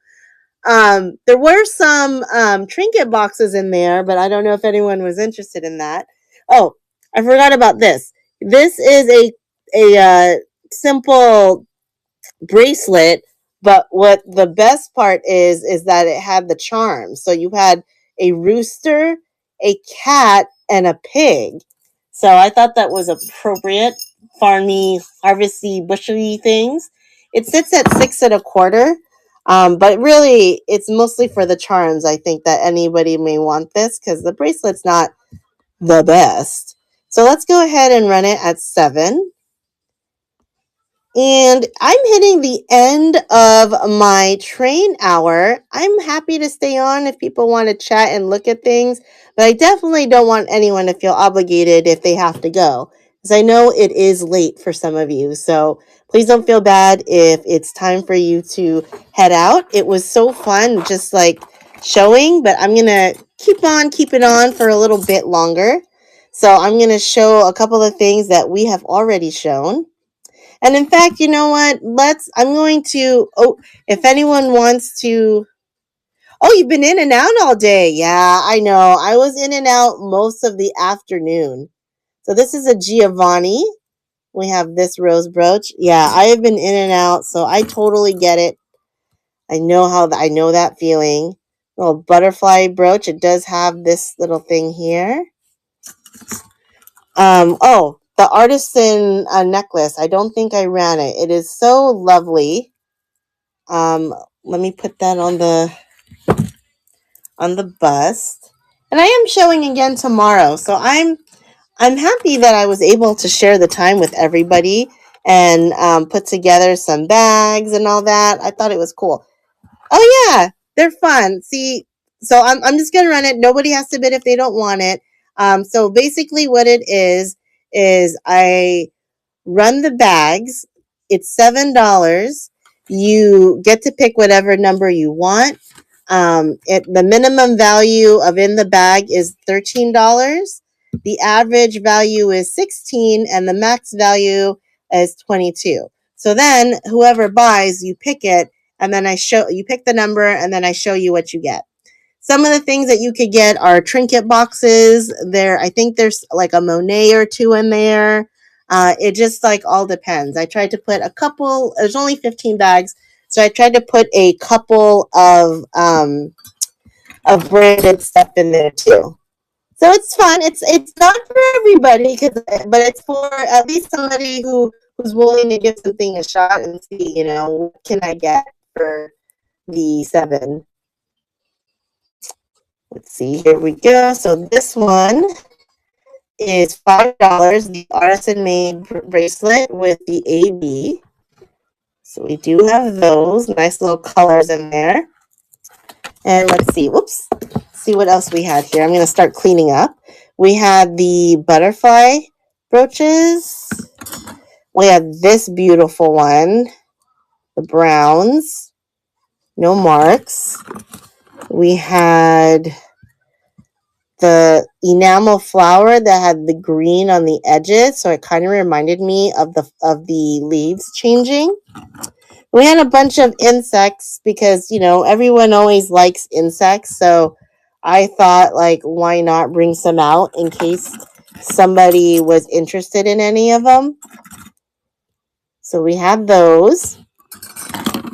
There were some trinket boxes in there, but I don't know if anyone was interested in that. Oh, I forgot about this. This is a simple bracelet, but what the best part is that it had the charm. So you had a rooster, a cat, and a pig. So I thought that was appropriate. Farmy, harvesty, bushely things. It sits at 6 1/4. But really, it's mostly for the charms. I think that anybody may want this because the bracelet's not the best. So let's go ahead and run it at 7. And I'm hitting the end of my train hour. I'm happy to stay on if people want to chat and look at things, but I definitely don't want anyone to feel obligated if they have to go, because I know it is late for some of you. So please don't feel bad if it's time for you to head out. It was so fun just like showing, but I'm going to keep on keeping on for a little bit longer. So I'm going to show a couple of things that we have already shown. And in fact, you know what? I'm going to, if anyone wants to, you've been in and out all day. Yeah, I know. I was in and out most of the afternoon. So this is a Giovanni. We have this rose brooch. Yeah, I have been in and out, so I totally get it. I know that feeling. Little butterfly brooch. It does have this little thing here. The artisan necklace. I don't think I ran it. It is so lovely. Let me put that on the bust. And I am showing again tomorrow. So I'm happy that I was able to share the time with everybody and put together some bags and all that. I thought it was cool. Oh yeah, they're fun. See, so I'm just gonna run it. Nobody has to bid if they don't want it. So basically, what it is I run the bags. It's $7. You get to pick whatever number you want. The minimum value of in the bag is $13. The average value is 16, and the max value is 22. So then, whoever buys, you pick it, and then you pick the number, and then I show you what you get. Some of the things that you could get are trinket boxes. I think there's like a Monet or two in there. It just like all depends. I tried to put a couple. There's only 15 bags, so I tried to put a couple of branded stuff in there too. So it's fun. It's not for everybody, but it's for at least somebody who's willing to give something a shot and see, what can I get for the 7. Let's see. Here we go. So this one is $5. The artisan made bracelet with the AB. So we do have those nice little colors in there. And let's see. Whoops. See what else we had here. I'm going to start cleaning up. We had the butterfly brooches. We had this beautiful one, the browns, no marks. We had the enamel flower that had the green on the edges, so it kind of reminded me of the leaves changing. We had a bunch of insects because everyone always likes insects, so I thought, like, why not bring some out in case somebody was interested in any of them. So we had those.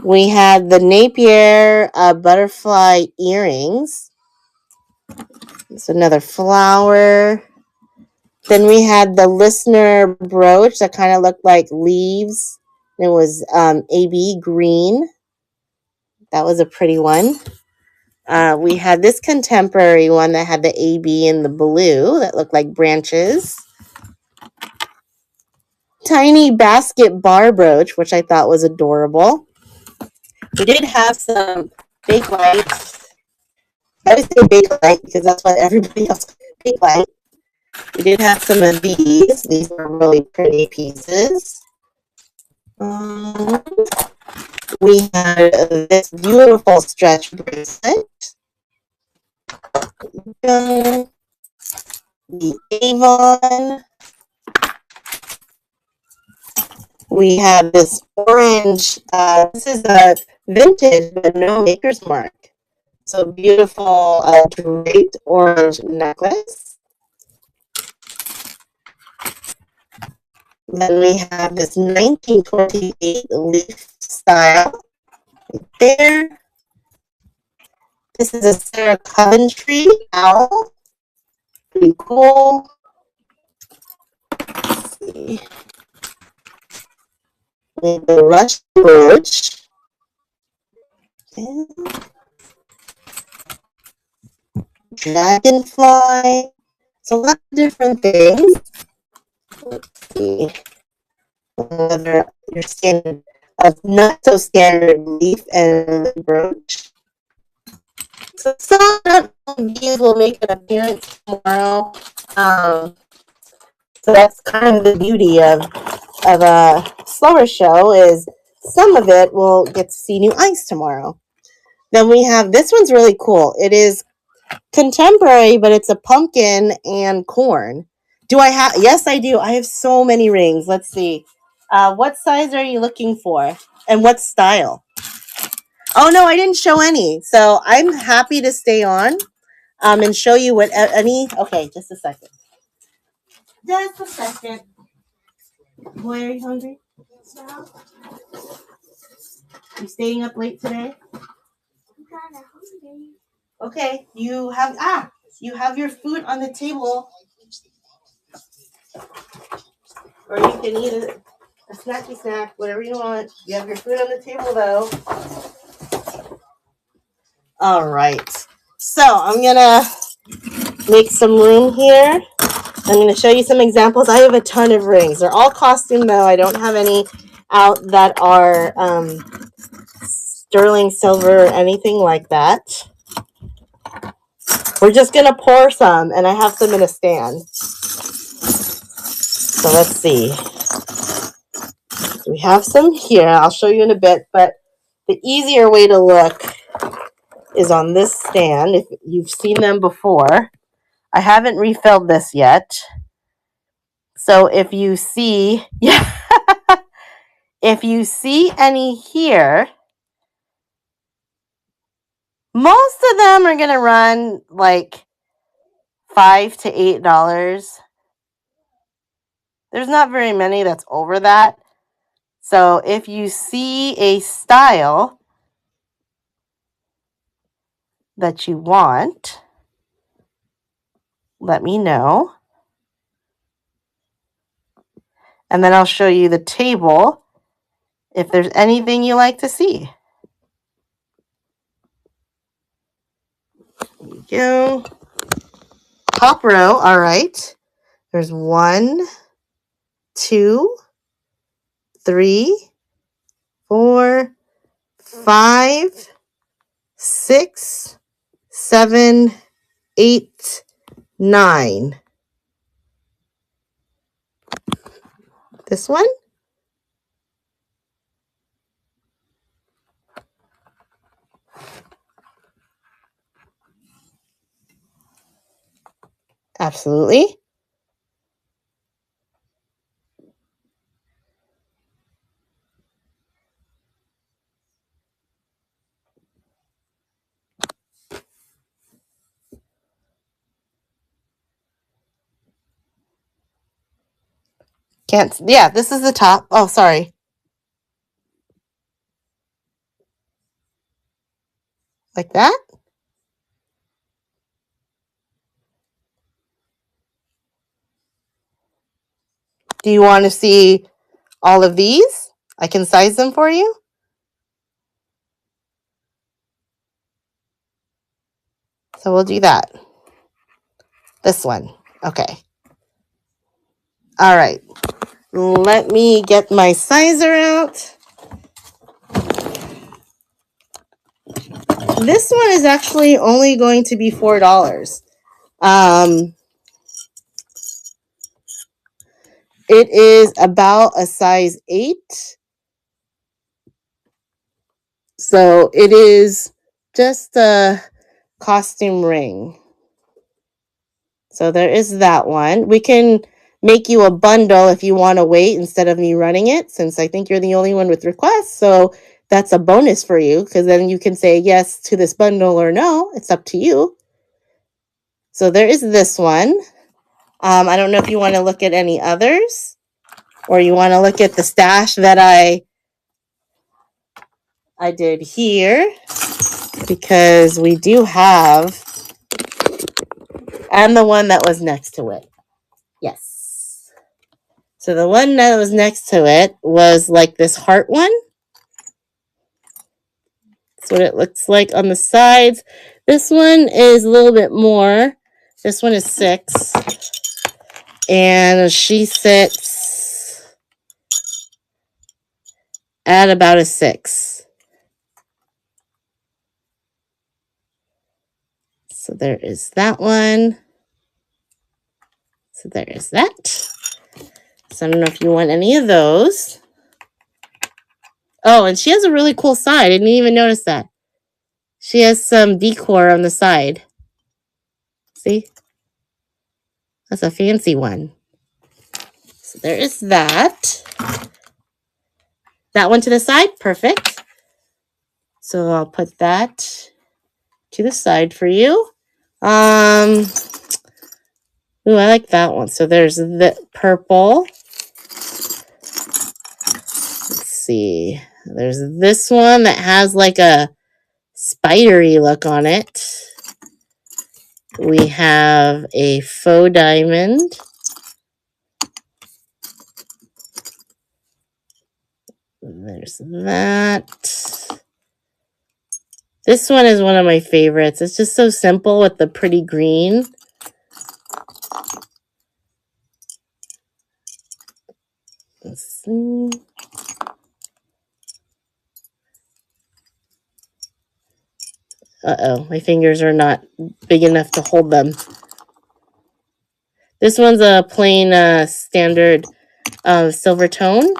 We had the Napier butterfly earrings. It's another flower. Then we had the listener brooch that kind of looked like leaves. It was AB green. That was a pretty one. We had this contemporary one that had the AB in the blue that looked like branches. Tiny basket bar brooch, which I thought was adorable. We did have some big lights. I would say big light because that's what everybody else big light. We did have some of these. These were really pretty pieces. We had this beautiful stretch bracelet. The Avon. We have this orange. This is a vintage, but no maker's mark. So beautiful draped orange necklace. Then we have this 1928 leaf style right there. This is a Sarah Coventry owl. Pretty cool. Let's see. We have the rush brooch. Okay. Dragonfly. It's a lot of different things. Let's see. Another your standard not so standard leaf and brooch. So some of these will make an appearance tomorrow. So that's kind of the beauty of a slower show is some of it will get to see new ice tomorrow. Then we have this one's really cool. It is contemporary, but it's a pumpkin and corn. Do I have? Yes, I do. I have so many rings. Let's see. What size are you looking for? And what style? Oh, no, I didn't show any. So I'm happy to stay on and show you what any. Okay, just a second. Just a second. Boy, are you hungry? No, You staying up late today? I'm kind of hungry. Okay, you have your food on the table, or you can eat a snacky snack, whatever you want. You have your food on the table, though. All right. So I'm gonna make some room here. I'm gonna show you some examples. I have a ton of rings. They're all costume, though. I don't have any out that are sterling silver or anything like that. We're just gonna pour some, and I have some in a stand. So let's see. We have some here. I'll show you in a bit, but the easier way to look is on this stand. If you've seen them before, I haven't refilled this yet. So if you see, if you see any here, most of them are gonna run like $5 to $8. There's not very many that's over that. So if you see a style that you want, let me know. And then I'll show you the table if there's anything you like to see. There you go. Top row, all right. There's 1, 2, 3, 4, 5, 6, 7, 8, 9. This one? Absolutely. Can't, yeah, this is the top. Oh, sorry. Like that? Do you want to see all of these? I can size them for you. So we'll do that. This one. Okay. All right. Let me get my sizer out. This one is actually only going to be $4. It is about a size 8. So it is just a costume ring. So there is that one. We can make you a bundle if you want to wait instead of me running it, since I think you're the only one with requests. So that's a bonus for you, because then you can say yes to this bundle or no. It's up to you. So there is this one. I don't know if you want to look at any others, or you want to look at the stash that I did here, because we do have, and the one that was next to it. Yes. So the one that was next to it was like this heart one. That's what it looks like on the sides. This one is a little bit more. This one is 6. And she sits at about a 6. So there is that one. So there is that. So I don't know if you want any of those. Oh, and she has a really cool side. I didn't even notice that. She has some decor on the side. See? That's a fancy one. So there is that. That one to the side. Perfect. So I'll put that to the side for you. Ooh, I like that one. So there's the purple. Let's see. There's this one that has like a spidery look on it. We have a faux diamond. There's that. This one is one of my favorites. It's just so simple with the pretty green. Let's see. Uh-oh, my fingers are not big enough to hold them. This one's a plain standard silver tone.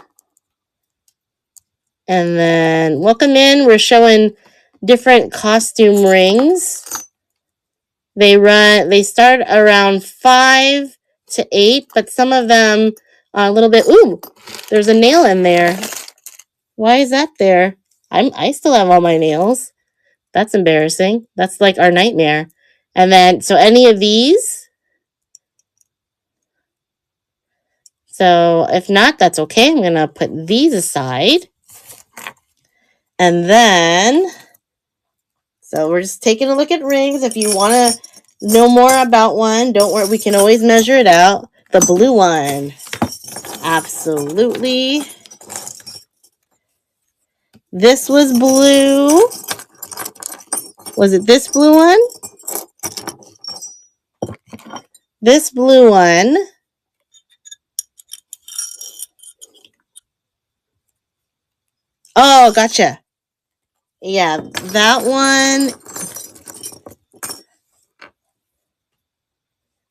And then welcome in. We're showing different costume rings. They start around 5 to 8, but some of them are a little bit. Ooh, there's a nail in there. Why is that there? I still have all my nails. That's embarrassing. That's like our nightmare. And then so any of these. So if not, that's okay. I'm gonna put these aside. And then, so we're just taking a look at rings. If you want to no more about one. Don't worry, we can always measure it out. The blue one. Absolutely. This was blue. Was it this blue one? This blue one. Oh, gotcha. Yeah, that one.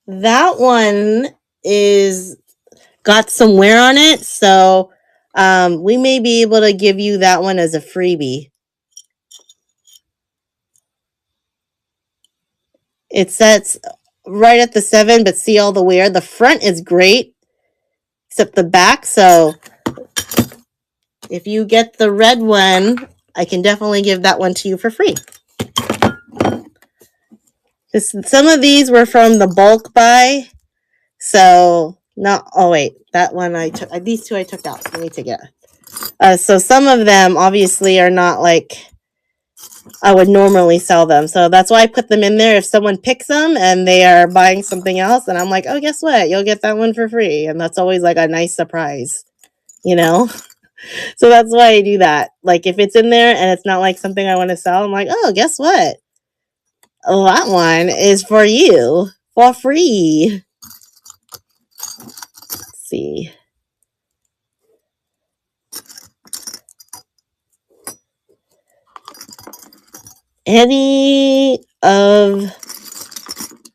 That one is got some wear on it, so we may be able to give you that one as a freebie. It sets right at the 7, but see all the wear. The front is great, except the back. So if you get the red one, I can definitely give that one to you for free. Some of these were from the bulk buy. So not, oh wait, that one I took, these two I took out. So let me take it out. So some of them obviously are not like I would normally sell them. So that's why I put them in there. If someone picks them and they are buying something else, and I'm like, oh, guess what? You'll get that one for free. And that's always like a nice surprise, you know? So that's why I do that. Like if it's in there and it's not like something I want to sell, I'm like, oh, guess what? That one is for you for free. Let's see. Any of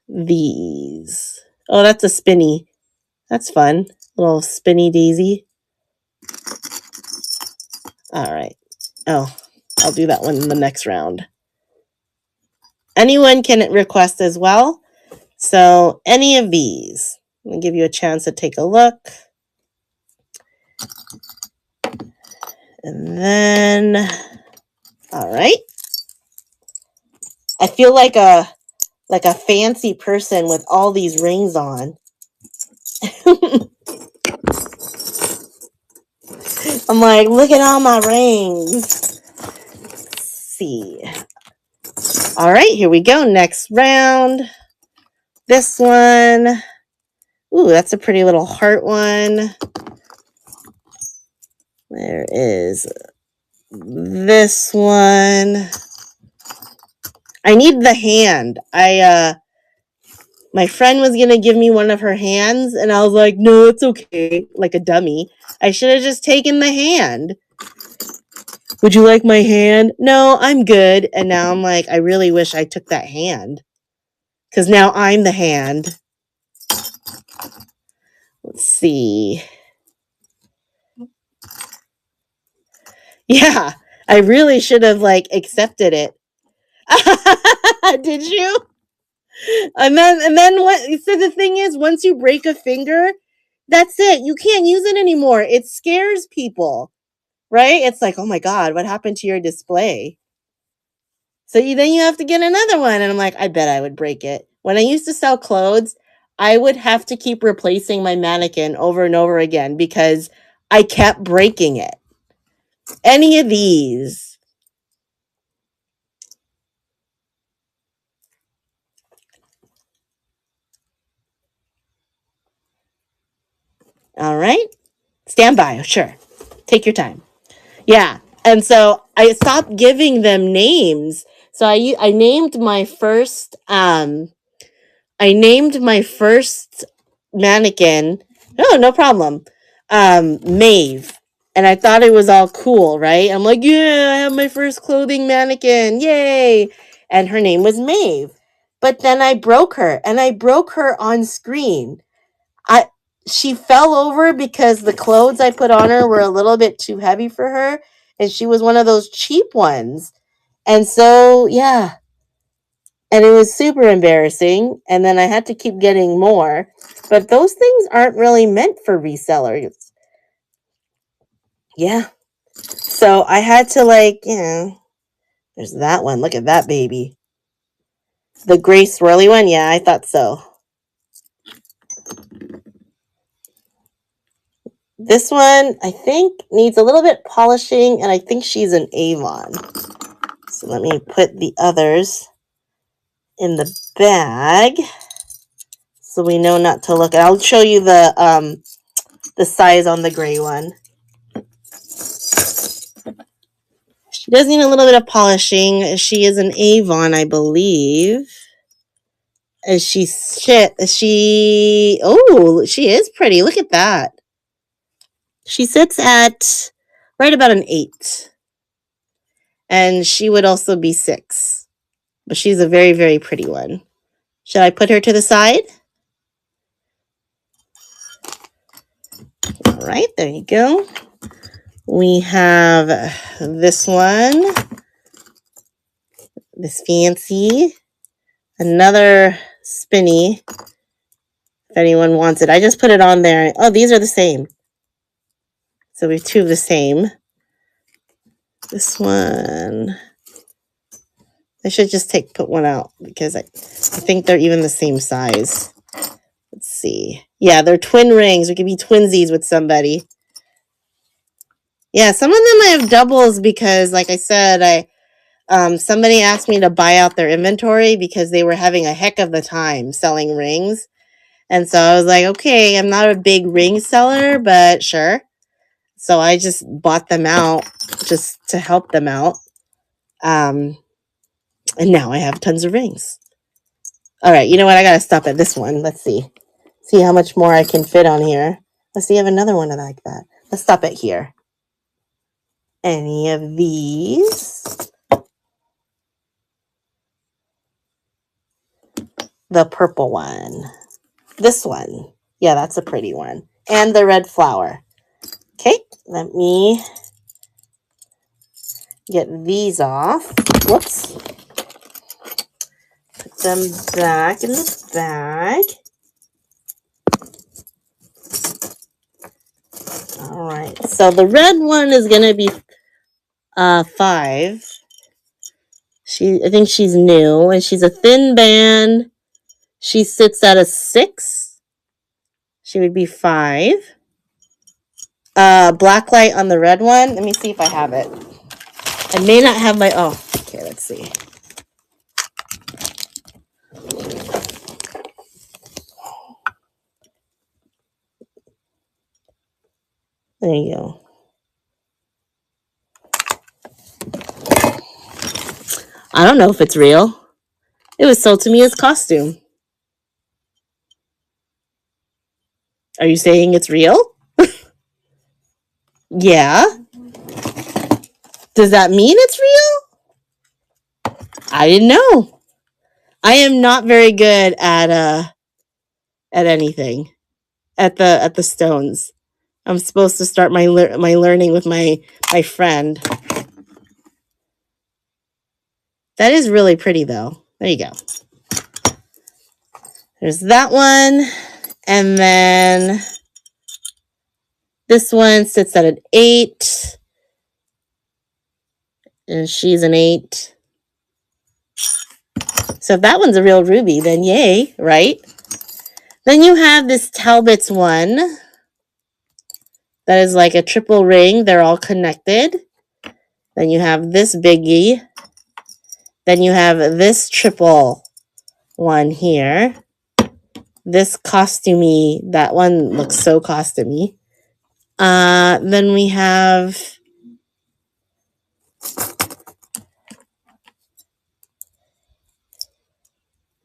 these. Oh, that's a spinny. That's fun. Little spinny daisy. All right. Oh, I'll do that one in the next round. Anyone can request as well. So any of these. Let me give you a chance to take a look. And then, all right. I feel like a fancy person with all these rings on. I'm like, look at all my rings. Let's see. All right, here we go. Next round. This one. Ooh, that's a pretty little heart one. There is this one. I need the hand. My friend was gonna give me one of her hands, and I was like, no, it's okay, like a dummy. I should have just taken the hand. Would you like my hand? No, I'm good. And now I'm like, I really wish I took that hand. Because now I'm the hand. Let's see. Yeah, I really should have like accepted it. Did you? And then what? So the thing is, once you break a finger, that's it. You can't use it anymore. It scares people, right? It's like, oh my God, what happened to your display? So then you have to get another one. And I'm like, I bet I would break it. When I used to sell clothes, I would have to keep replacing my mannequin over and over again because I kept breaking it. Any of these. All right. Stand by. Sure. Take your time. Yeah. And so I stopped giving them names. So I named my first mannequin. Oh, no problem. Maeve. And I thought it was all cool, right? I'm like, yeah, I have my first clothing mannequin. Yay. And her name was Maeve. But then I broke her, and I broke her on screen. She fell over because the clothes I put on her were a little bit too heavy for her, and she was one of those cheap ones. And so, yeah. And it was super embarrassing, and then I had to keep getting more. But those things aren't really meant for resellers. Yeah. So I had to there's that one. Look at that baby. The gray swirly one? Yeah, I thought so. This one, I think, needs a little bit polishing, and I think she's an Avon. So let me put the others in the bag so we know not to look at. I'll show you the size on the gray one. She does need a little bit of polishing. She is an Avon, I believe. She is pretty. Look at that. She sits at right about an 8. And she would also be 6. But she's a very, very pretty one. Should I put her to the side? All right, there you go. We have this one. This fancy. Another spinny. If anyone wants it. I just put it on there. Oh, these are the same. So we have 2 of the same. This one. I should just put one out because I think they're even the same size. Let's see. Yeah, they're twin rings. We could be twinsies with somebody. Yeah, some of them I have doubles because, like I said, somebody asked me to buy out their inventory because they were having a heck of the time selling rings. And so I was like, okay, I'm not a big ring seller, but sure. So I just bought them out just to help them out. And now I have tons of rings. All right, you know what? I got to stop at this one. Let's see. See how much more I can fit on here. Let's see, I have another one like that. Let's stop it here. Any of these? The purple one. This one. Yeah, that's a pretty one. And the red flower. Okay, let me get these off. Whoops. Put them back in the bag. All right, so the red one is going to be 5. I think she's new, and she's a thin band. She sits at a 6. She would be 5. Black light on the red one. Let me see if I have it. I may not have my... Oh, okay, let's see. There you go. I don't know if it's real. It was sold to me as costume. Are you saying it's real? Yeah. Does that mean it's real? I didn't know. I am not very good at anything. At the stones. I'm supposed to start my learning with my friend. That is really pretty though. There you go. There's that one. And then this one sits at an 8. And she's an 8. So if that one's a real ruby, then yay, right? Then you have this Talbot's one. That is like a triple ring. They're all connected. Then you have this biggie. Then you have this triple one here. This costumey. That one looks so costumey. Then we have...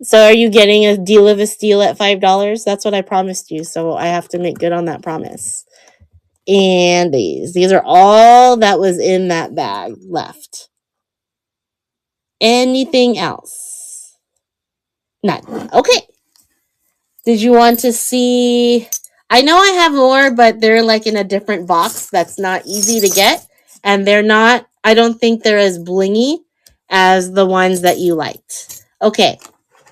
So are you getting a deal of a steal at $5? That's what I promised you. So I have to make good on that promise. And these are all that was in that bag left. Anything else? None. Okay. Did you want to see? I know I have more, but they're like in a different box that's not easy to get. And they're not, I don't think they're as blingy as the ones that you liked. Okay.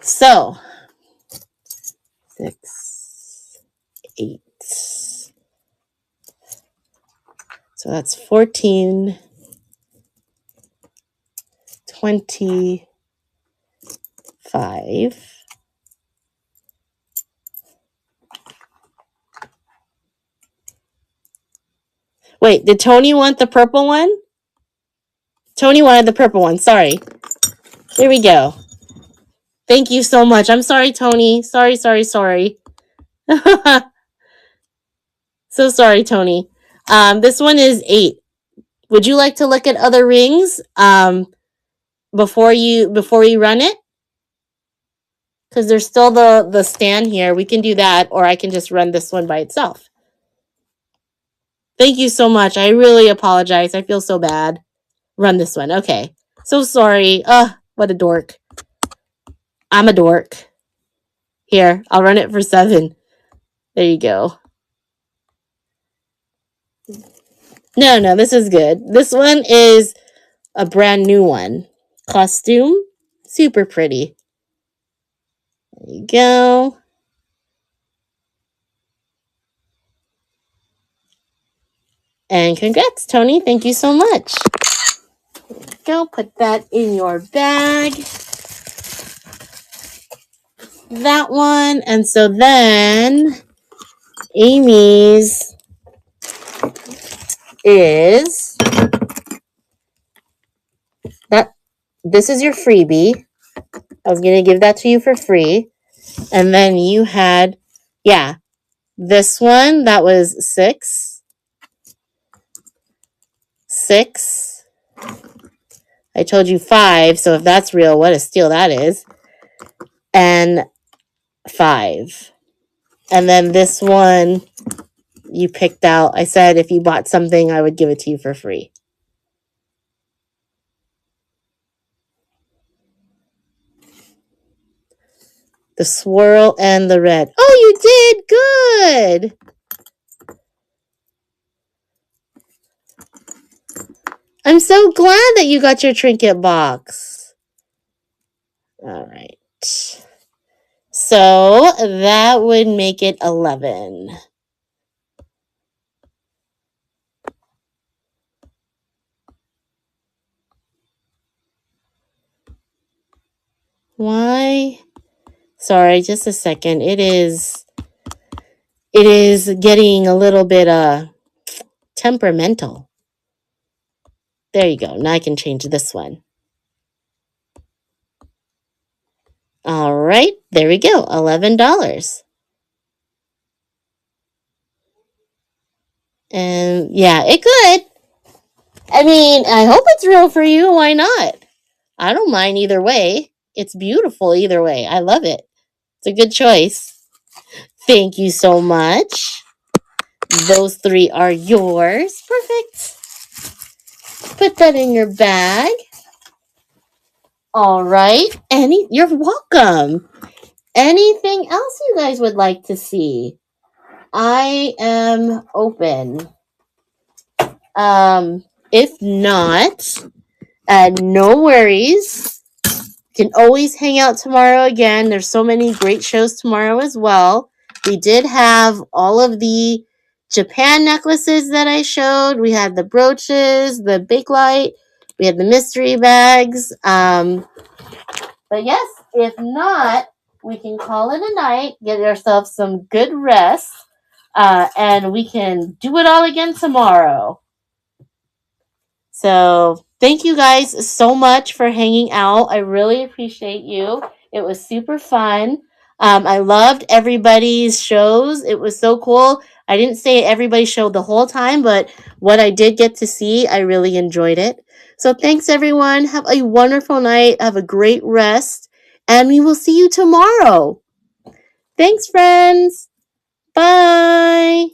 So 6, 8. So that's 14, 25. Wait, did Tony want the purple one? Tony wanted the purple one. Sorry. Here we go. Thank you so much. I'm sorry, Tony. Sorry, sorry, sorry. So sorry, Tony. This one is 8. Would you like to look at other rings before we run it? Because there's still the stand here. We can do that, or I can just run this one by itself. Thank you so much. I really apologize. I feel so bad. Run this one. Okay. So sorry. What a dork. I'm a dork. Here, I'll run it for 7. There you go. No, this is good. This one is a brand new one. Costume. Super pretty. There you go. And congrats, Tony. Thank you so much. Go put that in your bag. That one. And so then Amy's is that this is your freebie. I was going to give that to you for free. And then you had, yeah, this one that was 6. 6. I told you 5, so if that's real, what a steal that is. And 5. And then this one you picked out. I said if you bought something, I would give it to you for free. The swirl and the red. Oh, you did good. I'm so glad that you got your trinket box. All right. So that would make it 11. Why? Sorry, just a second. It is getting a little bit temperamental. There you go. Now I can change this one. All right, there we go. $11. And yeah, it could. I mean, I hope it's real for you. Why not? I don't mind either way. It's beautiful either way. I love it. It's a good choice. Thank you so much. Those 3 are yours. Perfect. Put that in your bag. All right. You're welcome. Anything else you guys would like to see? I am open. If not, no worries. You can always hang out tomorrow again. There's so many great shows tomorrow as well. We did have all of the Japan necklaces that I showed. We had the brooches, the big light. We had the mystery bags. But yes, if not, we can call it a night, get ourselves some good rest, and we can do it all again tomorrow. So thank you guys so much for hanging out. I really appreciate you. It was super fun. I loved everybody's shows. It was so cool. I didn't say everybody showed the whole time, but what I did get to see, I really enjoyed it. So thanks, everyone. Have a wonderful night. Have a great rest. And we will see you tomorrow. Thanks, friends. Bye.